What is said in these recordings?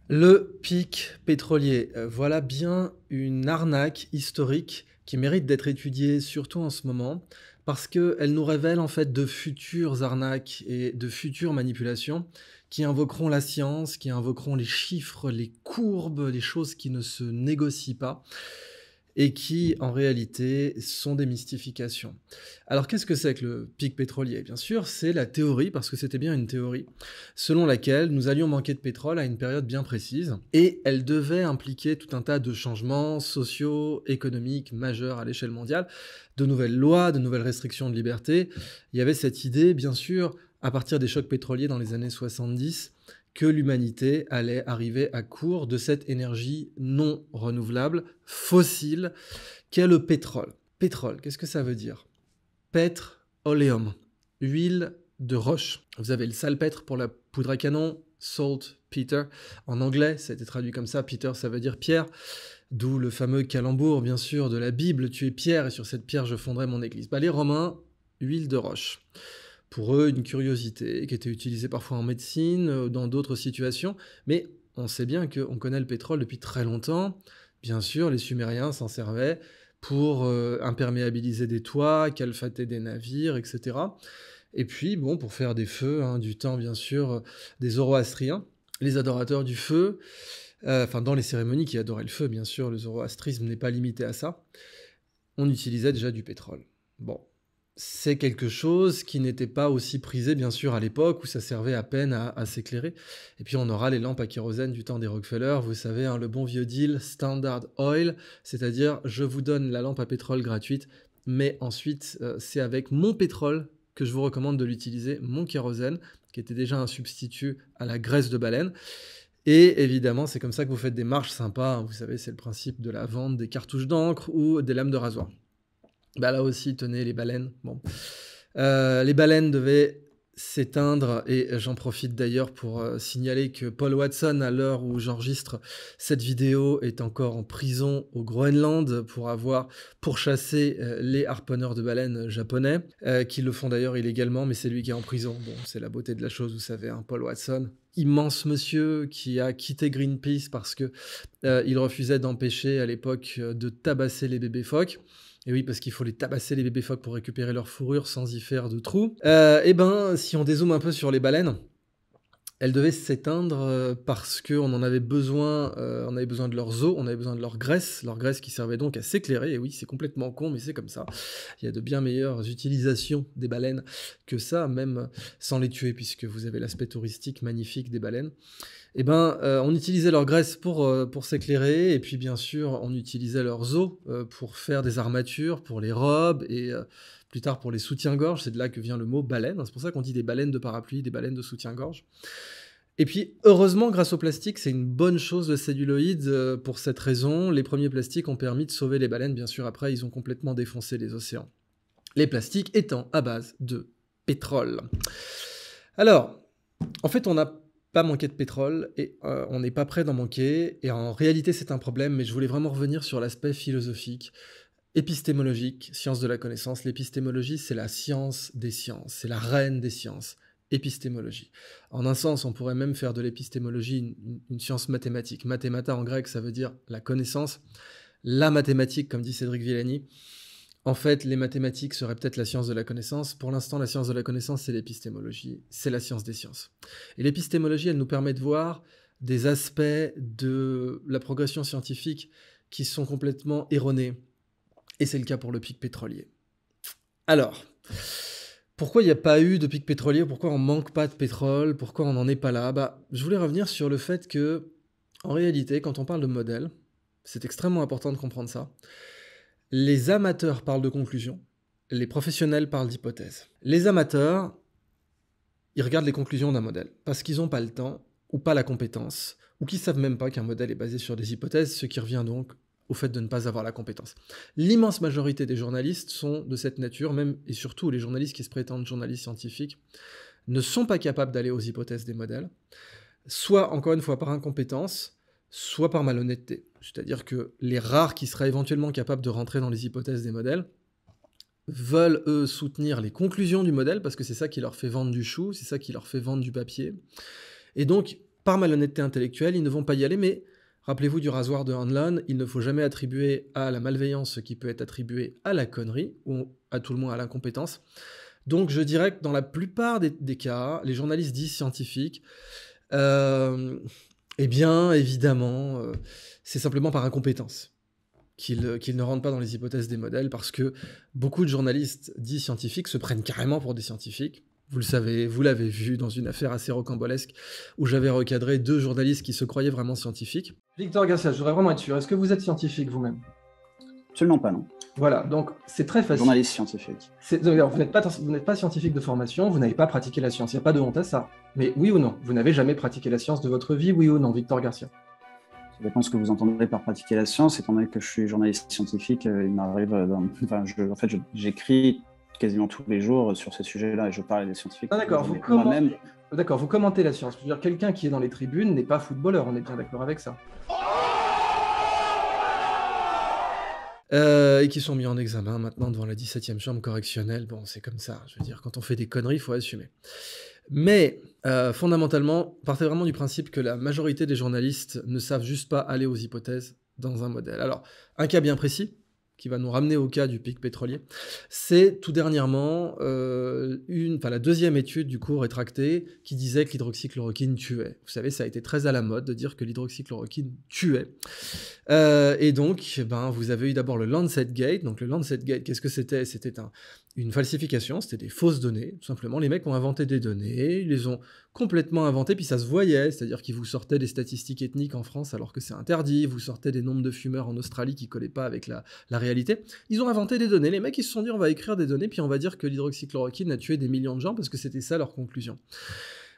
Le pic pétrolier, voilà bien une arnaque historique qui mérite d'être étudiée, surtout en ce moment, parce qu'elle nous révèle en fait de futures arnaques et de futures manipulations qui invoqueront la science, qui invoqueront les chiffres, les courbes, les choses qui ne se négocient pas et qui, en réalité, sont des mystifications. Alors, qu'est-ce que c'est que le pic pétrolier? Bien sûr, c'est la théorie, parce que c'était bien une théorie, selon laquelle nous allions manquer de pétrole à une période bien précise, et elle devait impliquer tout un tas de changements sociaux, économiques majeurs à l'échelle mondiale, de nouvelles lois, de nouvelles restrictions de liberté. Il y avait cette idée, bien sûr, à partir des chocs pétroliers dans les années 70, que l'humanité allait arriver à court de cette énergie non renouvelable, fossile, qu'est le pétrole. Pétrole, qu'est-ce que ça veut dire? Pétroleum, huile de roche. Vous avez le salpêtre pour la poudre à canon, salt peter. En anglais, ça a été traduit comme ça. Peter, ça veut dire pierre. D'où le fameux calembour, bien sûr, de la Bible. Tu es pierre et sur cette pierre, je fonderai mon église. Bah, les Romains, huile de roche. Pour eux, une curiosité qui était utilisée parfois en médecine, dans d'autres situations. Mais on sait bien qu'on connaît le pétrole depuis très longtemps. Bien sûr, les Sumériens s'en servaient pour imperméabiliser des toits, calfater des navires, etc. Et puis, bon, pour faire des feux, hein, du temps, bien sûr, des Zoroastriens, les adorateurs du feu, enfin, dans les cérémonies qui adoraient le feu, bien sûr, le zoroastrisme n'est pas limité à ça, on utilisait déjà du pétrole. Bon, c'est quelque chose qui n'était pas aussi prisé, bien sûr, à l'époque, où ça servait à peine à s'éclairer. Et puis on aura les lampes à kérosène du temps des Rockefeller, vous savez, hein, le bon vieux deal Standard Oil, c'est-à-dire je vous donne la lampe à pétrole gratuite, mais ensuite c'est avec mon pétrole que je vous recommande de l'utiliser, mon kérosène, qui était déjà un substitut à la graisse de baleine. Et évidemment, c'est comme ça que vous faites des marges sympas, hein. Vous savez, c'est le principe de la vente des cartouches d'encre ou des lames de rasoir. Bah là aussi, tenez, les baleines. Bon. Les baleines devaient s'éteindre, et j'en profite d'ailleurs pour signaler que Paul Watson, à l'heure où j'enregistre cette vidéo, est encore en prison au Groenland pour avoir pourchassé les harponneurs de baleines japonais, qui le font d'ailleurs illégalement, mais c'est lui qui est en prison. Bon, c'est la beauté de la chose, vous savez, hein, Paul Watson. Immense monsieur qui a quitté Greenpeace parce que il refusait d'empêcher à l'époque de tabasser les bébés phoques. Et oui, parce qu'il faut les tabasser les bébés phoques pour récupérer leur fourrure sans y faire de trous. Et ben, si on dézoome un peu sur les baleines, elles devaient s'éteindre parce qu'on en avait besoin, on avait besoin de leurs os, on avait besoin de leur graisse qui servait donc à s'éclairer. Et oui, c'est complètement con, mais c'est comme ça. Il y a de bien meilleures utilisations des baleines que ça, même sans les tuer, puisque vous avez l'aspect touristique magnifique des baleines. Eh ben, on utilisait leur graisse pour s'éclairer, et puis bien sûr, on utilisait leurs os pour faire des armatures, pour les robes, et plus tard pour les soutiens-gorge. C'est de là que vient le mot baleine. C'est pour ça qu'on dit des baleines de parapluie, des baleines de soutien-gorge. Et puis, heureusement, grâce au plastique, c'est une bonne chose le celluloïd pour cette raison. Les premiers plastiques ont permis de sauver les baleines. Bien sûr, après, ils ont complètement défoncé les océans. Les plastiques étant à base de pétrole. Alors, en fait, on n'a pas manqué de pétrole et on n'est pas prêt d'en manquer. Et en réalité, c'est un problème, mais je voulais vraiment revenir sur l'aspect philosophique, épistémologique, science de la connaissance. L'épistémologie, c'est la science des sciences, c'est la reine des sciences. Épistémologie. En un sens, on pourrait même faire de l'épistémologie une science mathématique. Mathemata en grec, ça veut dire la connaissance. La mathématique, comme dit Cédric Villani, en fait, les mathématiques seraient peut-être la science de la connaissance. Pour l'instant, la science de la connaissance, c'est l'épistémologie. C'est la science des sciences. Et l'épistémologie, elle nous permet de voir des aspects de la progression scientifique qui sont complètement erronés. Et c'est le cas pour le pic pétrolier. Alors, pourquoi il n'y a pas eu de pic pétrolier? Pourquoi on manque pas de pétrole? Pourquoi on n'en est pas là? Bah, je voulais revenir sur le fait que, en réalité, quand on parle de modèle, c'est extrêmement important de comprendre ça. Les amateurs parlent de conclusions, les professionnels parlent d'hypothèses. Les amateurs, ils regardent les conclusions d'un modèle, parce qu'ils n'ont pas le temps, ou pas la compétence, ou qu'ils ne savent même pas qu'un modèle est basé sur des hypothèses, ce qui revient donc au fait de ne pas avoir la compétence. L'immense majorité des journalistes sont de cette nature, même et surtout les journalistes qui se prétendent journalistes scientifiques, ne sont pas capables d'aller aux hypothèses des modèles, soit, encore une fois, par incompétence, soit par malhonnêteté. C'est-à-dire que les rares qui seraient éventuellement capables de rentrer dans les hypothèses des modèles veulent, eux, soutenir les conclusions du modèle, parce que c'est ça qui leur fait vendre du chou, c'est ça qui leur fait vendre du papier. Et donc, par malhonnêteté intellectuelle, ils ne vont pas y aller, mais rappelez-vous du rasoir de Hanlon, il ne faut jamais attribuer à la malveillance ce qui peut être attribué à la connerie, ou à tout le moins à l'incompétence. Donc je dirais que dans la plupart des cas, les journalistes dits scientifiques, eh bien, évidemment, c'est simplement par incompétence qu'ils ne rentrent pas dans les hypothèses des modèles, parce que beaucoup de journalistes dits scientifiques se prennent carrément pour des scientifiques. Vous le savez, vous l'avez vu dans une affaire assez rocambolesque où j'avais recadré 2 journalistes qui se croyaient vraiment scientifiques. Victor Garcia, je voudrais vraiment être sûr, est-ce que vous êtes scientifique vous-même? Absolument pas, non. Voilà, donc c'est très facile. Journaliste scientifique. Vous n'êtes pas scientifique de formation, vous n'avez pas pratiqué la science, il n'y a pas de honte à ça. Mais oui ou non, vous n'avez jamais pratiqué la science de votre vie, oui ou non, Victor Garcia? Ça dépend ce que vous entendrez par pratiquer la science. Étant donné que je suis journaliste scientifique, il m'arrive, j'écris quasiment tous les jours sur ces sujets-là et je parle à des scientifiques. Ah, d'accord, vous commentez la science. Je veux dire, quelqu'un qui est dans les tribunes n'est pas footballeur, on est bien d'accord avec ça. Et qui sont mis en examen maintenant devant la 17e chambre correctionnelle. Bon, c'est comme ça, je veux dire, quand on fait des conneries, il faut assumer. Mais fondamentalement, partez vraiment du principe que la majorité des journalistes ne savent juste pas aller aux hypothèses dans un modèle. Alors, un cas bien précis, qui va nous ramener au cas du pic pétrolier, c'est tout dernièrement la 2e étude du coup rétractée qui disait que l'hydroxychloroquine tuait. Vous savez, ça a été très à la mode de dire que l'hydroxychloroquine tuait. Et donc, vous avez eu d'abord le Lancet Gate. Donc le Lancet Gate, qu'est-ce que c'était? C'était une falsification, c'était des fausses données. Tout simplement, les mecs ont inventé des données, ils les ont complètement inventées, puis ça se voyait, c'est-à-dire qu'ils vous sortaient des statistiques ethniques en France alors que c'est interdit, vous sortaient des nombres de fumeurs en Australie qui collaient pas avec la réalité. Ils ont inventé des données, les mecs ils se sont dit on va écrire des données, puis on va dire que l'hydroxychloroquine a tué des millions de gens, parce que c'était ça leur conclusion.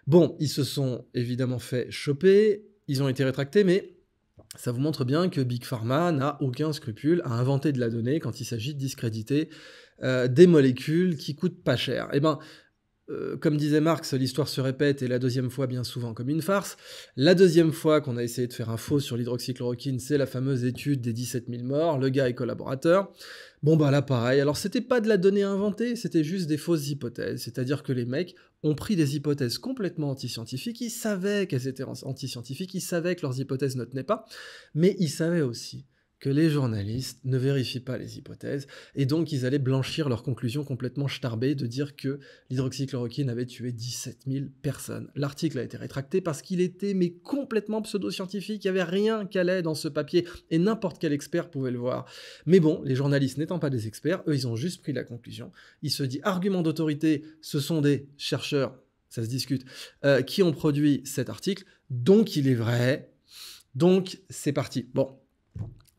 Bon, ils se sont évidemment fait choper, ils ont été rétractés, mais ça vous montre bien que Big Pharma n'a aucun scrupule à inventer de la donnée quand il s'agit de discréditer des molécules qui coûtent pas cher. Eh ben, comme disait Marx, l'histoire se répète et la 2e fois bien souvent comme une farce. La 2e fois qu'on a essayé de faire un faux sur l'hydroxychloroquine, c'est la fameuse étude des 17 000 morts, le gars est collaborateur. Bon là pareil, alors c'était pas de la donnée inventée, c'était juste des fausses hypothèses, c'est-à-dire que les mecs ont pris des hypothèses complètement anti-scientifiques, ils savaient qu'elles étaient anti-scientifiques, ils savaient que leurs hypothèses ne tenaient pas, mais ils savaient aussi que les journalistes ne vérifient pas les hypothèses, et donc ils allaient blanchir leurs conclusions complètement starbées de dire que l'hydroxychloroquine avait tué 17 000 personnes. L'article a été rétracté parce qu'il était mais complètement pseudo-scientifique, il n'y avait rien qui allait dans ce papier, et n'importe quel expert pouvait le voir. Mais bon, les journalistes n'étant pas des experts, eux ils ont juste pris la conclusion. Ils se disent, argument d'autorité, ce sont des chercheurs, ça se discute, qui ont produit cet article, donc il est vrai, donc c'est parti. Bon.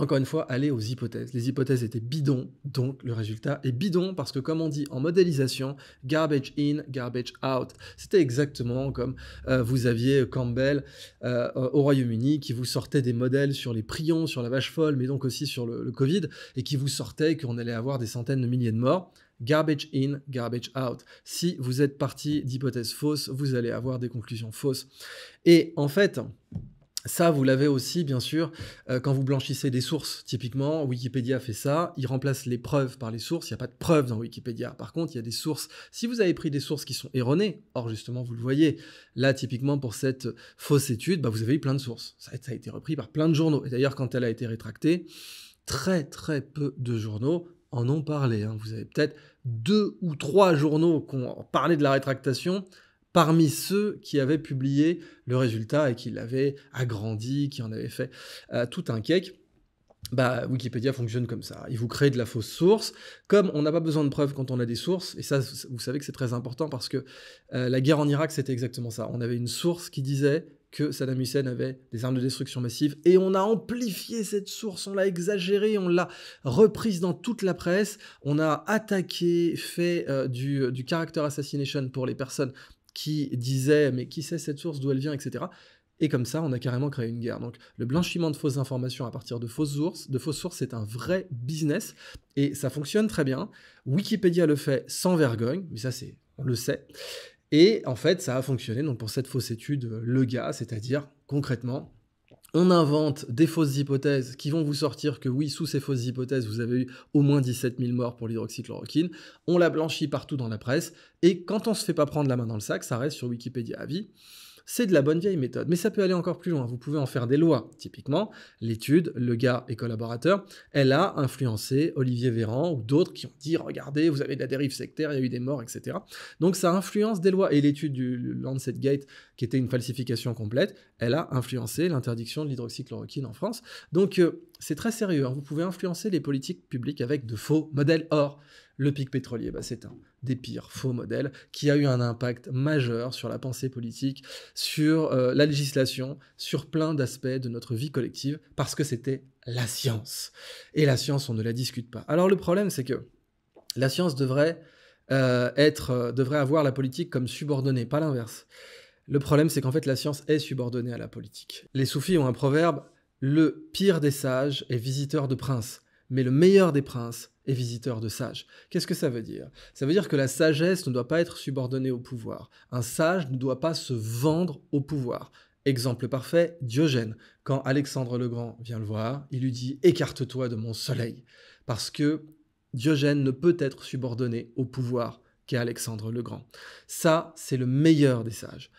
Encore une fois, allez aux hypothèses. Les hypothèses étaient bidons, donc le résultat est bidon, parce que comme on dit en modélisation, garbage in, garbage out. C'était exactement comme vous aviez Campbell au Royaume-Uni, qui vous sortait des modèles sur les prions, sur la vache folle, mais donc aussi sur le Covid, et qui vous sortait qu'on allait avoir des centaines de milliers de morts. Garbage in, garbage out. Si vous êtes parti d'hypothèses fausses, vous allez avoir des conclusions fausses. Et en fait, ça, vous l'avez aussi, bien sûr, quand vous blanchissez des sources. Typiquement, Wikipédia fait ça, il remplace les preuves par les sources. Il n'y a pas de preuves dans Wikipédia. Par contre, il y a des sources. Si vous avez pris des sources qui sont erronées, or justement, vous le voyez, là, typiquement, pour cette fausse étude, vous avez eu plein de sources. Ça a été repris par plein de journaux. Et d'ailleurs, quand elle a été rétractée, très, très peu de journaux en ont parlé. Vous avez peut-être 2 ou 3 journaux qui ont parlé de la rétractation, parmi ceux qui avaient publié le résultat et qui l'avaient agrandi, qui en avaient fait tout un cake. Wikipédia fonctionne comme ça. Il vous crée de la fausse source. Comme on n'a pas besoin de preuves quand on a des sources, et ça, vous savez que c'est très important parce que la guerre en Irak, c'était exactement ça. On avait une source qui disait que Saddam Hussein avait des armes de destruction massive, et on a amplifié cette source, on l'a exagérée, on l'a reprise dans toute la presse, on a attaqué, fait du character assassination pour les personnes qui disaient « mais qui sait cette source, d'où elle vient, etc. » Et comme ça, on a carrément créé une guerre. Donc le blanchiment de fausses informations à partir de fausses sources, c'est un vrai business, et ça fonctionne très bien. Wikipédia le fait sans vergogne, mais ça, on le sait. Et en fait, ça a fonctionné donc pour cette fausse étude, le gars, c'est-à-dire, concrètement, on invente des fausses hypothèses qui vont vous sortir que oui, sous ces fausses hypothèses, vous avez eu au moins 17 000 morts pour l'hydroxychloroquine, on la blanchit partout dans la presse, et quand on se fait pas prendre la main dans le sac, ça reste sur Wikipédia à vie. C'est de la bonne vieille méthode, mais ça peut aller encore plus loin. Vous pouvez en faire des lois. Typiquement, l'étude, Le Gars et collaborateurs, elle a influencé Olivier Véran ou d'autres qui ont dit « Regardez, vous avez de la dérive sectaire, il y a eu des morts, etc. » Donc ça influence des lois. Et l'étude du Lancet Gate, qui était une falsification complète, elle a influencé l'interdiction de l'hydroxychloroquine en France. Donc c'est très sérieux, hein. Vous pouvez influencer les politiques publiques avec de faux modèles. Or, le pic pétrolier, c'est un des pires faux modèles qui a eu un impact majeur sur la pensée politique, sur la législation, sur plein d'aspects de notre vie collective, parce que c'était la science. Et la science, on ne la discute pas. Alors le problème, c'est que la science devrait avoir la politique comme subordonnée, pas l'inverse. Le problème, c'est qu'en fait, la science est subordonnée à la politique. Les soufis ont un proverbe, le pire des sages est visiteur de princes, mais le meilleur des princes est visiteur de sages. Qu'est-ce que ça veut dire? Ça veut dire que la sagesse ne doit pas être subordonnée au pouvoir. Un sage ne doit pas se vendre au pouvoir. Exemple parfait, Diogène. Quand Alexandre le Grand vient le voir, il lui dit « Écarte-toi de mon soleil », parce que Diogène ne peut être subordonné au pouvoir qu'est Alexandre le Grand. Ça, c'est le meilleur des sages.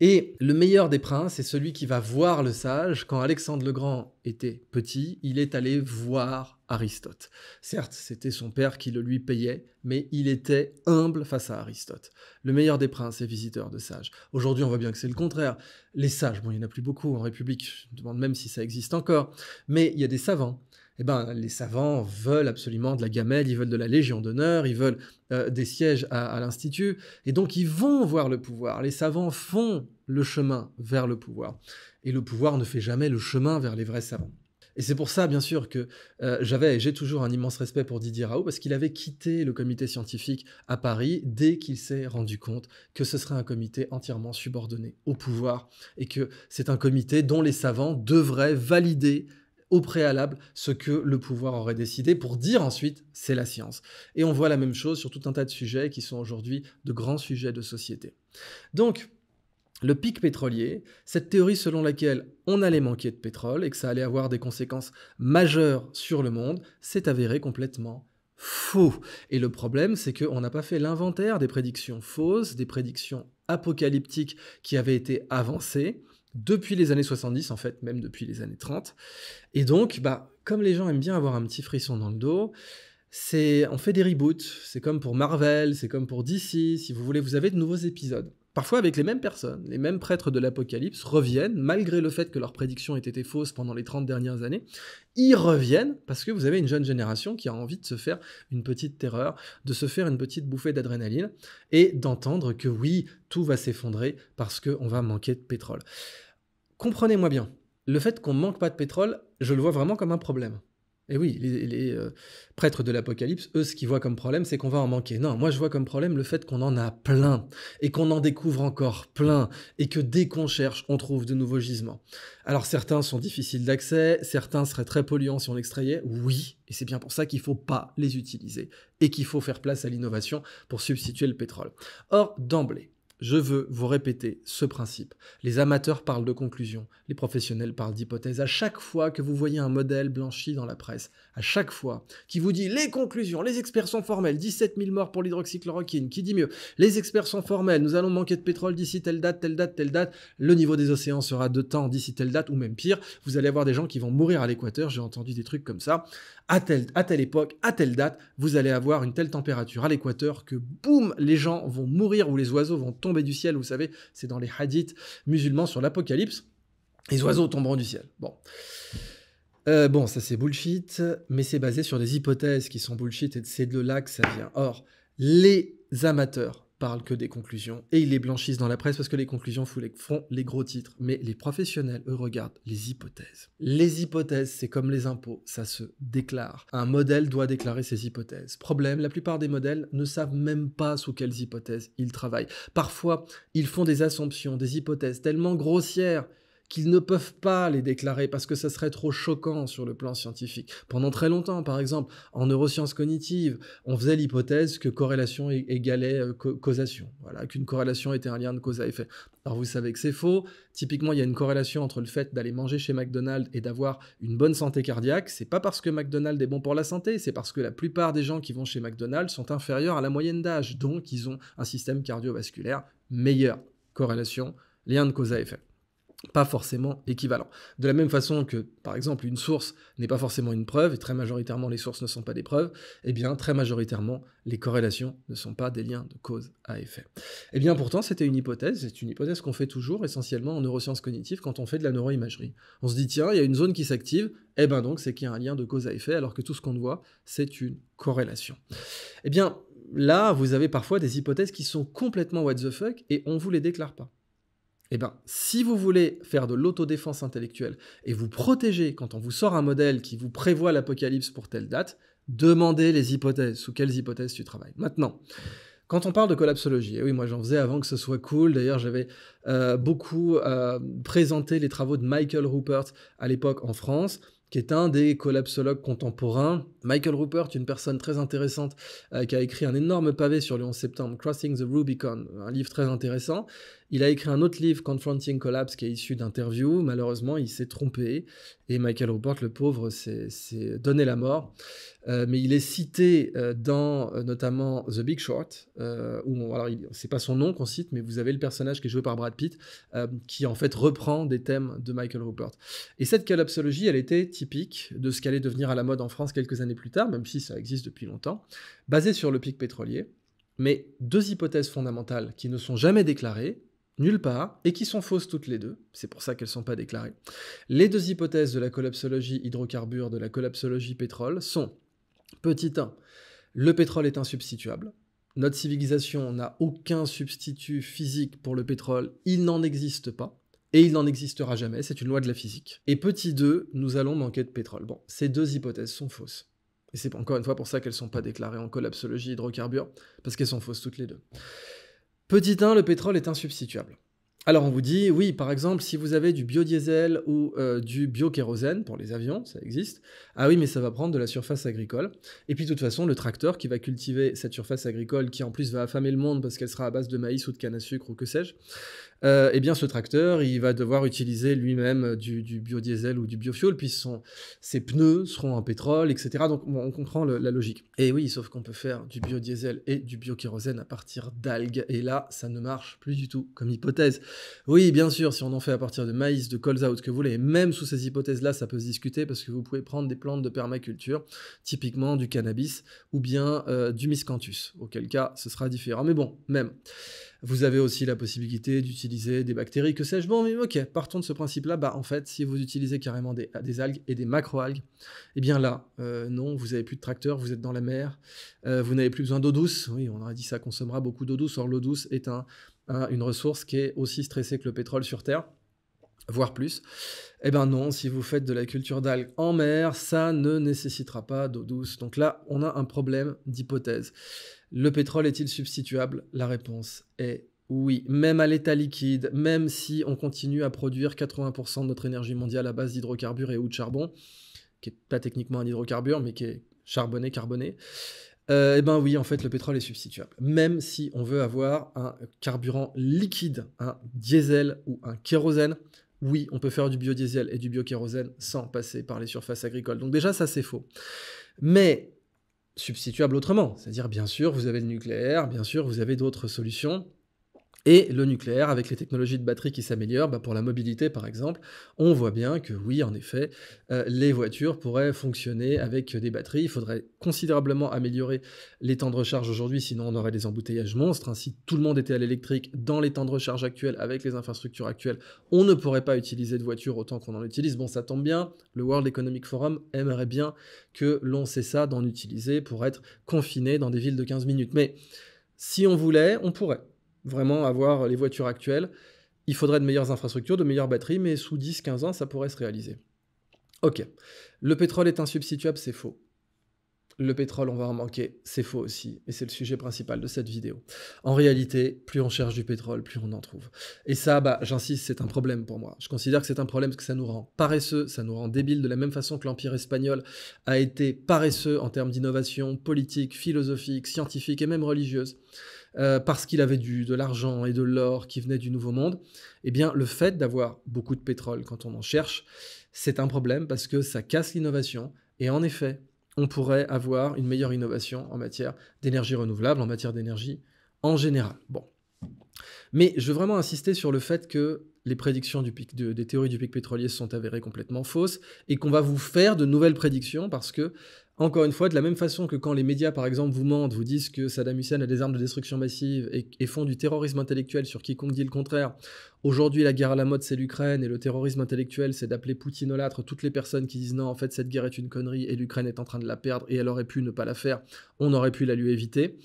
Et le meilleur des princes, c'est celui qui va voir le sage. Quand Alexandre le Grand était petit, il est allé voir Aristote. Certes, c'était son père qui le lui payait, mais il était humble face à Aristote. Le meilleur des princes est visiteur de sages. Aujourd'hui, on voit bien que c'est le contraire. Les sages, bon, il n'y en a plus beaucoup en République, je me demande même si ça existe encore, mais il y a des savants. Eh ben, les savants veulent absolument de la gamelle, ils veulent de la Légion d'honneur, ils veulent des sièges à l'Institut, et donc ils vont voir le pouvoir. Les savants font le chemin vers le pouvoir, et le pouvoir ne fait jamais le chemin vers les vrais savants. Et c'est pour ça, bien sûr, que j'avais et j'ai toujours un immense respect pour Didier Raoult, parce qu'il avait quitté le comité scientifique à Paris dès qu'il s'est rendu compte que ce serait un comité entièrement subordonné au pouvoir, et que c'est un comité dont les savants devraient valider au préalable ce que le pouvoir aurait décidé pour dire ensuite c'est la science. Et on voit la même chose sur tout un tas de sujets qui sont aujourd'hui de grands sujets de société. Donc, le pic pétrolier, cette théorie selon laquelle on allait manquer de pétrole et que ça allait avoir des conséquences majeures sur le monde, s'est avéré complètement faux. Et le problème, c'est qu'on n'a pas fait l'inventaire des prédictions fausses, des prédictions apocalyptiques qui avaient été avancées depuis les années 70, en fait, même depuis les années 30. Et donc, comme les gens aiment bien avoir un petit frisson dans le dos, on fait des reboots. C'est comme pour Marvel, c'est comme pour DC. Si vous voulez, vous avez de nouveaux épisodes. Parfois avec les mêmes personnes, les mêmes prêtres de l'Apocalypse reviennent, malgré le fait que leurs prédictions aient été fausses pendant les 30 dernières années, ils reviennent parce que vous avez une jeune génération qui a envie de se faire une petite terreur, de se faire une petite bouffée d'adrénaline, et d'entendre que oui, tout va s'effondrer parce qu'on va manquer de pétrole. Comprenez-moi bien, le fait qu'on ne manque pas de pétrole, je le vois vraiment comme un problème. Et oui, les prêtres de l'Apocalypse, eux, ce qu'ils voient comme problème, c'est qu'on va en manquer. Non, moi je vois comme problème le fait qu'on en a plein, et qu'on en découvre encore plein, et que dès qu'on cherche, on trouve de nouveaux gisements. Alors certains sont difficiles d'accès, certains seraient très polluants si on l'extrayait, oui, et c'est bien pour ça qu'il ne faut pas les utiliser, et qu'il faut faire place à l'innovation pour substituer le pétrole. Or, d'emblée, je veux vous répéter ce principe. Les amateurs parlent de conclusions, les professionnels parlent d'hypothèses. À chaque fois que vous voyez un modèle blanchi dans la presse, à chaque fois qui vous dit les conclusions, les experts sont formels, 17 000 morts pour l'hydroxychloroquine, qui dit mieux, les experts sont formels, nous allons manquer de pétrole d'ici telle date, telle date, telle date, le niveau des océans sera de temps d'ici telle date, ou même pire, vous allez avoir des gens qui vont mourir à l'équateur, j'ai entendu des trucs comme ça, à telle époque, à telle date, vous allez avoir une telle température à l'équateur que boum, les gens vont mourir ou les oiseaux vont tomber du ciel, vous savez, c'est dans les hadiths musulmans sur l'Apocalypse, les oiseaux tomberont du ciel. Bon, ça c'est bullshit, mais c'est basé sur des hypothèses qui sont bullshit et c'est de là que ça vient. Or, les amateurs parlent que des conclusions et ils les blanchissent dans la presse parce que les conclusions font les gros titres. Mais les professionnels, eux, regardent les hypothèses. Les hypothèses, c'est comme les impôts, ça se déclare. Un modèle doit déclarer ses hypothèses. Problème, la plupart des modèles ne savent même pas sous quelles hypothèses ils travaillent. Parfois, ils font des assumptions, des hypothèses tellement grossières qu'ils ne peuvent pas les déclarer parce que ça serait trop choquant sur le plan scientifique. Pendant très longtemps, par exemple, en neurosciences cognitives, on faisait l'hypothèse que corrélation égalait causation. Voilà, qu'une corrélation était un lien de cause à effet. Alors vous savez que c'est faux. Typiquement, il y a une corrélation entre le fait d'aller manger chez McDonald's et d'avoir une bonne santé cardiaque. C'est pas parce que McDonald's est bon pour la santé, c'est parce que la plupart des gens qui vont chez McDonald's sont inférieurs à la moyenne d'âge. Donc, ils ont un système cardiovasculaire meilleur. Corrélation lien de cause à effet. Pas forcément équivalent. De la même façon que, par exemple, une source n'est pas forcément une preuve, et très majoritairement les sources ne sont pas des preuves, eh bien, très majoritairement, les corrélations ne sont pas des liens de cause à effet. Eh bien, pourtant, c'était une hypothèse, c'est une hypothèse qu'on fait toujours, essentiellement en neurosciences cognitives, quand on fait de la neuroimagerie. On se dit, tiens, il y a une zone qui s'active, eh ben donc, c'est qu'il y a un lien de cause à effet, alors que tout ce qu'on voit, c'est une corrélation. Eh bien, là, vous avez parfois des hypothèses qui sont complètement what the fuck, et on vous les déclare pas. Eh bien, si vous voulez faire de l'autodéfense intellectuelle et vous protéger quand on vous sort un modèle qui vous prévoit l'apocalypse pour telle date, demandez les hypothèses, sous quelles hypothèses tu travailles. Maintenant, quand on parle de collapsologie, et oui, moi j'en faisais avant que ce soit cool, d'ailleurs j'avais beaucoup présenté les travaux de Michael Ruppert à l'époque en France, qui est un des collapsologues contemporains. Michael Ruppert, une personne très intéressante, qui a écrit un énorme pavé sur le 11 septembre, Crossing the Rubicon, un livre très intéressant. Il a écrit un autre livre, Confronting Collapse, qui est issu d'interviews. Malheureusement, il s'est trompé, et Michael Ruppert, le pauvre, s'est donné la mort. Mais il est cité dans notamment The Big Short, où, alors c'est pas son nom qu'on cite, mais vous avez le personnage qui est joué par Brad Pitt, qui en fait reprend des thèmes de Michael Ruppert. Et cette collapsologie, elle était typique de ce qu'allait devenir à la mode en France quelques années plus tard, même si ça existe depuis longtemps, basée sur le pic pétrolier, mais deux hypothèses fondamentales qui ne sont jamais déclarées, nulle part, et qui sont fausses toutes les deux, c'est pour ça qu'elles ne sont pas déclarées. Les deux hypothèses de la collapsologie hydrocarbures, de la collapsologie pétrole sont, petit 1, le pétrole est insubstituable. Notre civilisation n'a aucun substitut physique pour le pétrole, il n'en existe pas, et il n'en existera jamais, c'est une loi de la physique. Et petit 2, nous allons manquer de pétrole. Bon, ces deux hypothèses sont fausses. Et c'est encore une fois pour ça qu'elles ne sont pas déclarées en collapsologie hydrocarbures, parce qu'elles sont fausses toutes les deux. Petit 1, le pétrole est insubstituable. Alors on vous dit, oui, par exemple, si vous avez du biodiesel ou du biokérosène pour les avions, ça existe, ah oui, mais ça va prendre de la surface agricole. Et puis de toute façon, le tracteur qui va cultiver cette surface agricole, qui en plus va affamer le monde parce qu'elle sera à base de maïs ou de canne à sucre ou que sais-je, eh bien ce tracteur, il va devoir utiliser lui-même du biodiesel ou du biofuel, puis ses pneus seront en pétrole, etc. Donc bon, on comprend la logique. Et oui, sauf qu'on peut faire du biodiesel et du biokérosène à partir d'algues, et là, ça ne marche plus du tout comme hypothèse. Oui, bien sûr, si on en fait à partir de maïs, de colza ou ce que vous voulez, et même sous ces hypothèses-là, ça peut se discuter, parce que vous pouvez prendre des plantes de permaculture, typiquement du cannabis, ou bien du miscanthus, auquel cas, ce sera différent. Mais bon, même... Vous avez aussi la possibilité d'utiliser des bactéries, que sais-je. Bon, mais ok, partons de ce principe-là. Bah, en fait, si vous utilisez carrément des algues et des macro-algues, eh bien là, non, vous n'avez plus de tracteur, vous êtes dans la mer, vous n'avez plus besoin d'eau douce. Oui, on aurait dit ça consommera beaucoup d'eau douce. Or, l'eau douce est une ressource qui est aussi stressée que le pétrole sur Terre, voire plus. Eh ben non, si vous faites de la culture d'algues en mer, ça ne nécessitera pas d'eau douce. Donc là, on a un problème d'hypothèse. Le pétrole est-il substituable? La réponse est oui. Même à l'état liquide, même si on continue à produire 80% de notre énergie mondiale à base d'hydrocarbures et ou de charbon, qui n'est pas techniquement un hydrocarbure, mais qui est charbonné, carboné, eh ben oui, en fait, le pétrole est substituable. Même si on veut avoir un carburant liquide, un diesel ou un kérosène, oui, on peut faire du biodiesel et du biokérosène sans passer par les surfaces agricoles. Donc déjà, ça, c'est faux. Mais substituable autrement, c'est-à-dire, bien sûr, vous avez le nucléaire, bien sûr, vous avez d'autres solutions. Et le nucléaire, avec les technologies de batterie qui s'améliorent, bah pour la mobilité par exemple, on voit bien que oui, en effet, les voitures pourraient fonctionner avec des batteries. Il faudrait considérablement améliorer les temps de recharge aujourd'hui, sinon on aurait des embouteillages monstres. Si tout le monde était à l'électrique dans les temps de recharge actuels, avec les infrastructures actuelles, on ne pourrait pas utiliser de voitures autant qu'on en utilise. Bon, ça tombe bien, le World Economic Forum aimerait bien que l'on cesse d'en utiliser pour être confiné dans des villes de 15 minutes. Mais si on voulait, on pourrait vraiment avoir les voitures actuelles. Il faudrait de meilleures infrastructures, de meilleures batteries, mais sous 10-15 ans, ça pourrait se réaliser. Ok, le pétrole est insubstituable, c'est faux. Le pétrole, on va en manquer, c'est faux aussi, et c'est le sujet principal de cette vidéo. En réalité, plus on cherche du pétrole, plus on en trouve. Et ça, bah, j'insiste, c'est un problème pour moi. Je considère que c'est un problème parce que ça nous rend paresseux, ça nous rend débiles, de la même façon que l'Empire espagnol a été paresseux en termes d'innovation politique, philosophique, scientifique et même religieuse. Parce qu'il avait de l'argent et de l'or qui venait du Nouveau Monde, eh bien, le fait d'avoir beaucoup de pétrole quand on en cherche, c'est un problème parce que ça casse l'innovation. Et en effet, on pourrait avoir une meilleure innovation en matière d'énergie renouvelable, en matière d'énergie en général. Bon, Mais je veux vraiment insister sur le fait que les prédictions des théories du pic pétrolier se sont avérées complètement fausses et qu'on va vous faire de nouvelles prédictions parce que, encore une fois, de la même façon que quand les médias, par exemple, vous mentent, vous disent que Saddam Hussein a des armes de destruction massive et font du terrorisme intellectuel sur quiconque dit le contraire. Aujourd'hui, la guerre à la mode, c'est l'Ukraine et le terrorisme intellectuel, c'est d'appeler poutinolâtre toutes les personnes qui disent non, en fait, cette guerre est une connerie et l'Ukraine est en train de la perdre et elle aurait pu ne pas la faire, on aurait pu la lui éviter.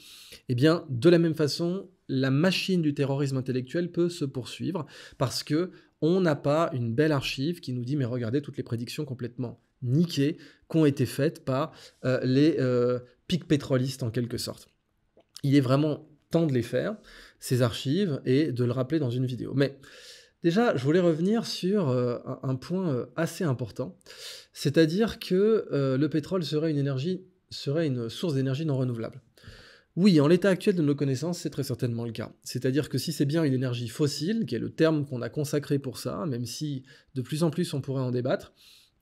Eh bien, de la même façon, la machine du terrorisme intellectuel peut se poursuivre parce que on n'a pas une belle archive qui nous dit mais regardez toutes les prédictions complètement niquées qui ont été faites par les pics pétrolistes en quelque sorte. Il est vraiment temps de les faire, ces archives, et de le rappeler dans une vidéo. Mais déjà, je voulais revenir sur un point assez important, c'est-à-dire que le pétrole serait une source d'énergie non renouvelable. Oui, en l'état actuel de nos connaissances, c'est très certainement le cas. C'est-à-dire que si c'est bien une énergie fossile, qui est le terme qu'on a consacré pour ça, même si de plus en plus on pourrait en débattre,